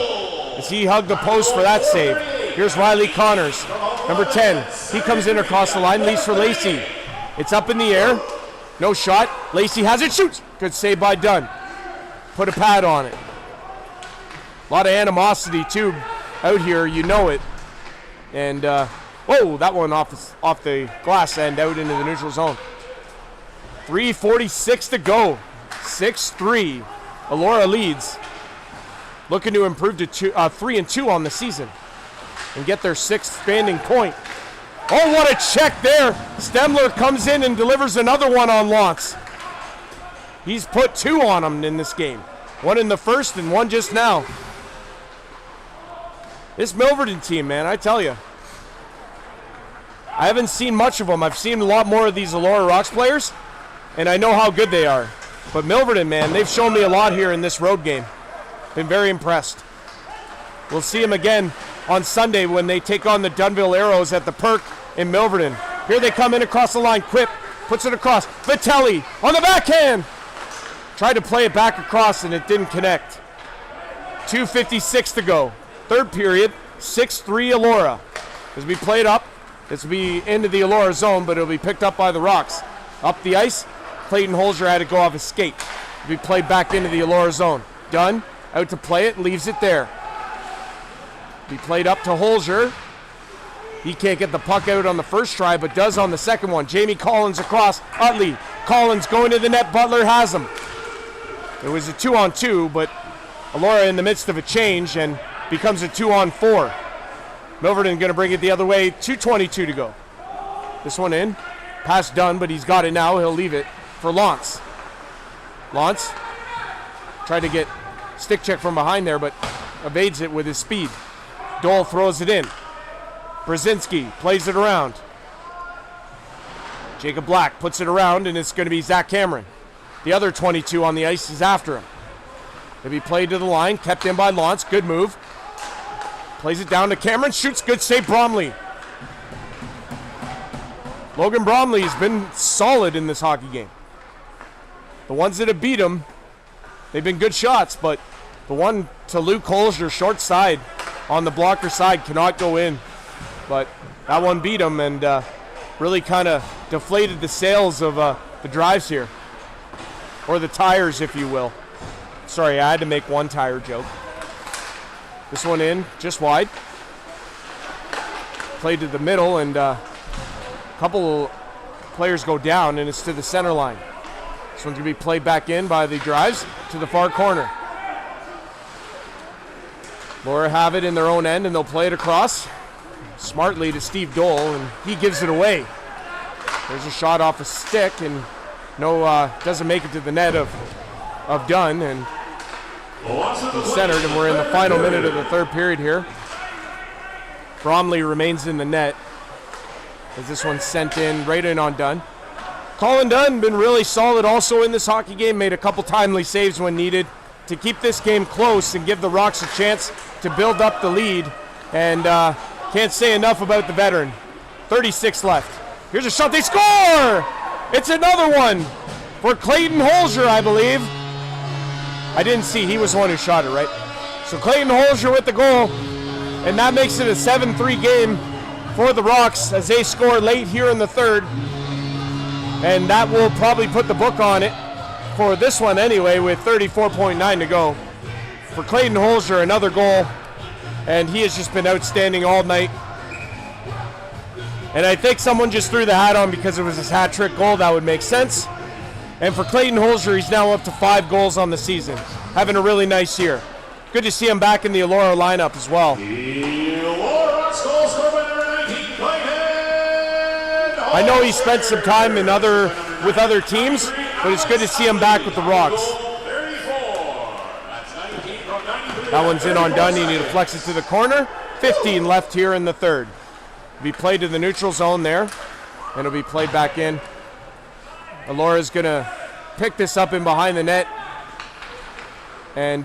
as he hugged the post for that save. Here's Riley Connors, number 10. He comes in across the line, leaves for Lacey. It's up in the air, no shot. Lacey has it, shoots. Good save by Dunn. Put a pad on it. A lot of animosity too out here, you know it. And whoa, that one off the glass end out into the neutral zone. 3:46 to go. 6-3. Elora leads. Looking to improve to 3-2 on the season and get their 6th standing point. Oh, what a check there. Stemler comes in and delivers another one on Lance. He's put 2 on him in this game. 1 in the first and 1 just now. This Milverton team, man, I tell you. I haven't seen much of them. I've seen a lot more of these Elora Rocks players, and I know how good they are. But Milverton, man, they've shown me a lot here in this road game. Been very impressed. We'll see them again on Sunday when they take on the Dunville Arrows at the Perk in Milverton. Here they come in across the line. Quip puts it across. Vitelli on the backhand. Tried to play it back across, and it didn't connect. 2:56 to go. Third period, 6-3 Elora. As we play it up, this will be into the Elora zone, but it'll be picked up by the Rocks. Up the ice, Clayton Holzer had to go off his skate. It'll be played back into the Elora zone. Dunn, out to play it, leaves it there. Be played up to Holzer. He can't get the puck out on the first try, but does on the second one. Jamie Collins across, Utley. Collins going to the net, Butler has him. It was a 2-on-2, but Elora in the midst of a change and becomes a 2-on-4. Milverton going to bring it the other way. 2:22 to go. This one in. Pass done, but he's got it now. He'll leave it for Lance. Lance tried to get stick check from behind there, but evades it with his speed. Dole throws it in. Brzezinski plays it around. Jacob Black puts it around, and it's going to be Zach Cameron. The other 22 on the ice is after him. He'll be played to the line, kept in by Lance. Good move. Plays it down to Cameron, shoots, good save, Bromley. Logan Bromley's been solid in this hockey game. The ones that have beat him, they've been good shots, but the one to Luke Holzer, short side, on the blocker side, cannot go in. But that one beat him and really kind of deflated the sails of the drives here. Or the tires, if you will. Sorry, I had to make one tire joke. This one in, just wide. Played to the middle, and a couple players go down, and it's to the center line. This one's going to be played back in by the drives to the far corner. Elora have it in their own end, and they'll play it across smartly to Steve Dole, and he gives it away. There's a shot off a stick, and doesn't make it to the net of Dunn, and centered, and we're in the final minute of the third period here. Bromley remains in the net as this one's sent in, right in on Dunn. Colin Dunn been really solid also in this hockey game, made a couple timely saves when needed to keep this game close and give the Rocks a chance to build up the lead. And can't say enough about the veteran. 36 left. Here's a shot, they score! It's another one for Clayton Holzer, I believe. I didn't see, he was the one who shot it, right? So Clayton Holzer with the goal, and that makes it a 7-3 game for the Rocks as they score late here in the third. And that will probably put the book on it for this one anyway, with 34.9 to go. For Clayton Holzer, another goal, and he has just been outstanding all night. And I think someone just threw the hat on because it was his hat trick goal. That would make sense. And for Clayton Holzer, he's now up to 5 goals on the season. Having a really nice year. Good to see him back in the Elora lineup as well. I know he spent some time with other teams, but it's good to see him back with the Rocks. That one's in on Dunn. You need to flex it to the corner. 15 left here in the third. Be played to the neutral zone there, and it'll be played back in. Elora's going to pick this up in behind the net, and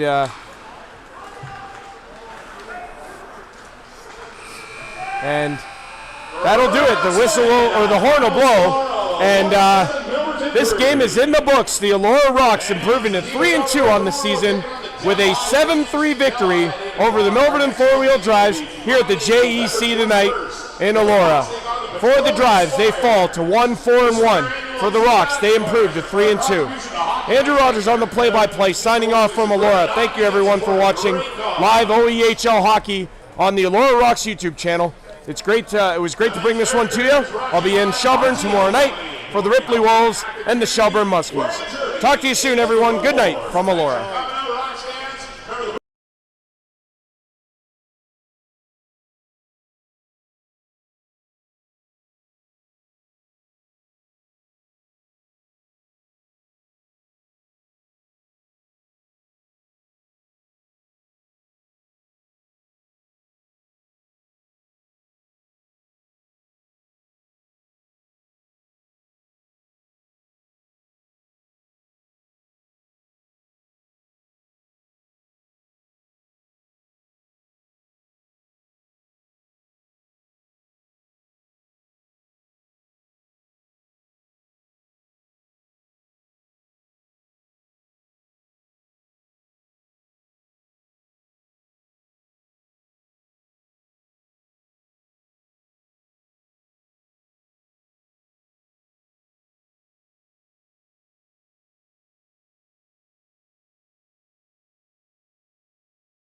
that'll do it. The whistle or the horn will blow, and this game is in the books. The Elora Rocks improving to 3-2 on the season with a 7-3 victory over the Milverton four-wheel drives here at the JEC tonight in Elora. For the drives, they fall to 1-4-1. For the Rocks, they improve to 3-2. Andrew Rogers on the play-by-play, signing off from Elora. Thank you, everyone, for watching live OEHL hockey on the Elora Rocks YouTube channel. It's great. It was great to bring this one to you. I'll be in Shelburne tomorrow night for the Ripley Wolves and the Shelburne Muskies. Talk to you soon, everyone. Good night from Elora.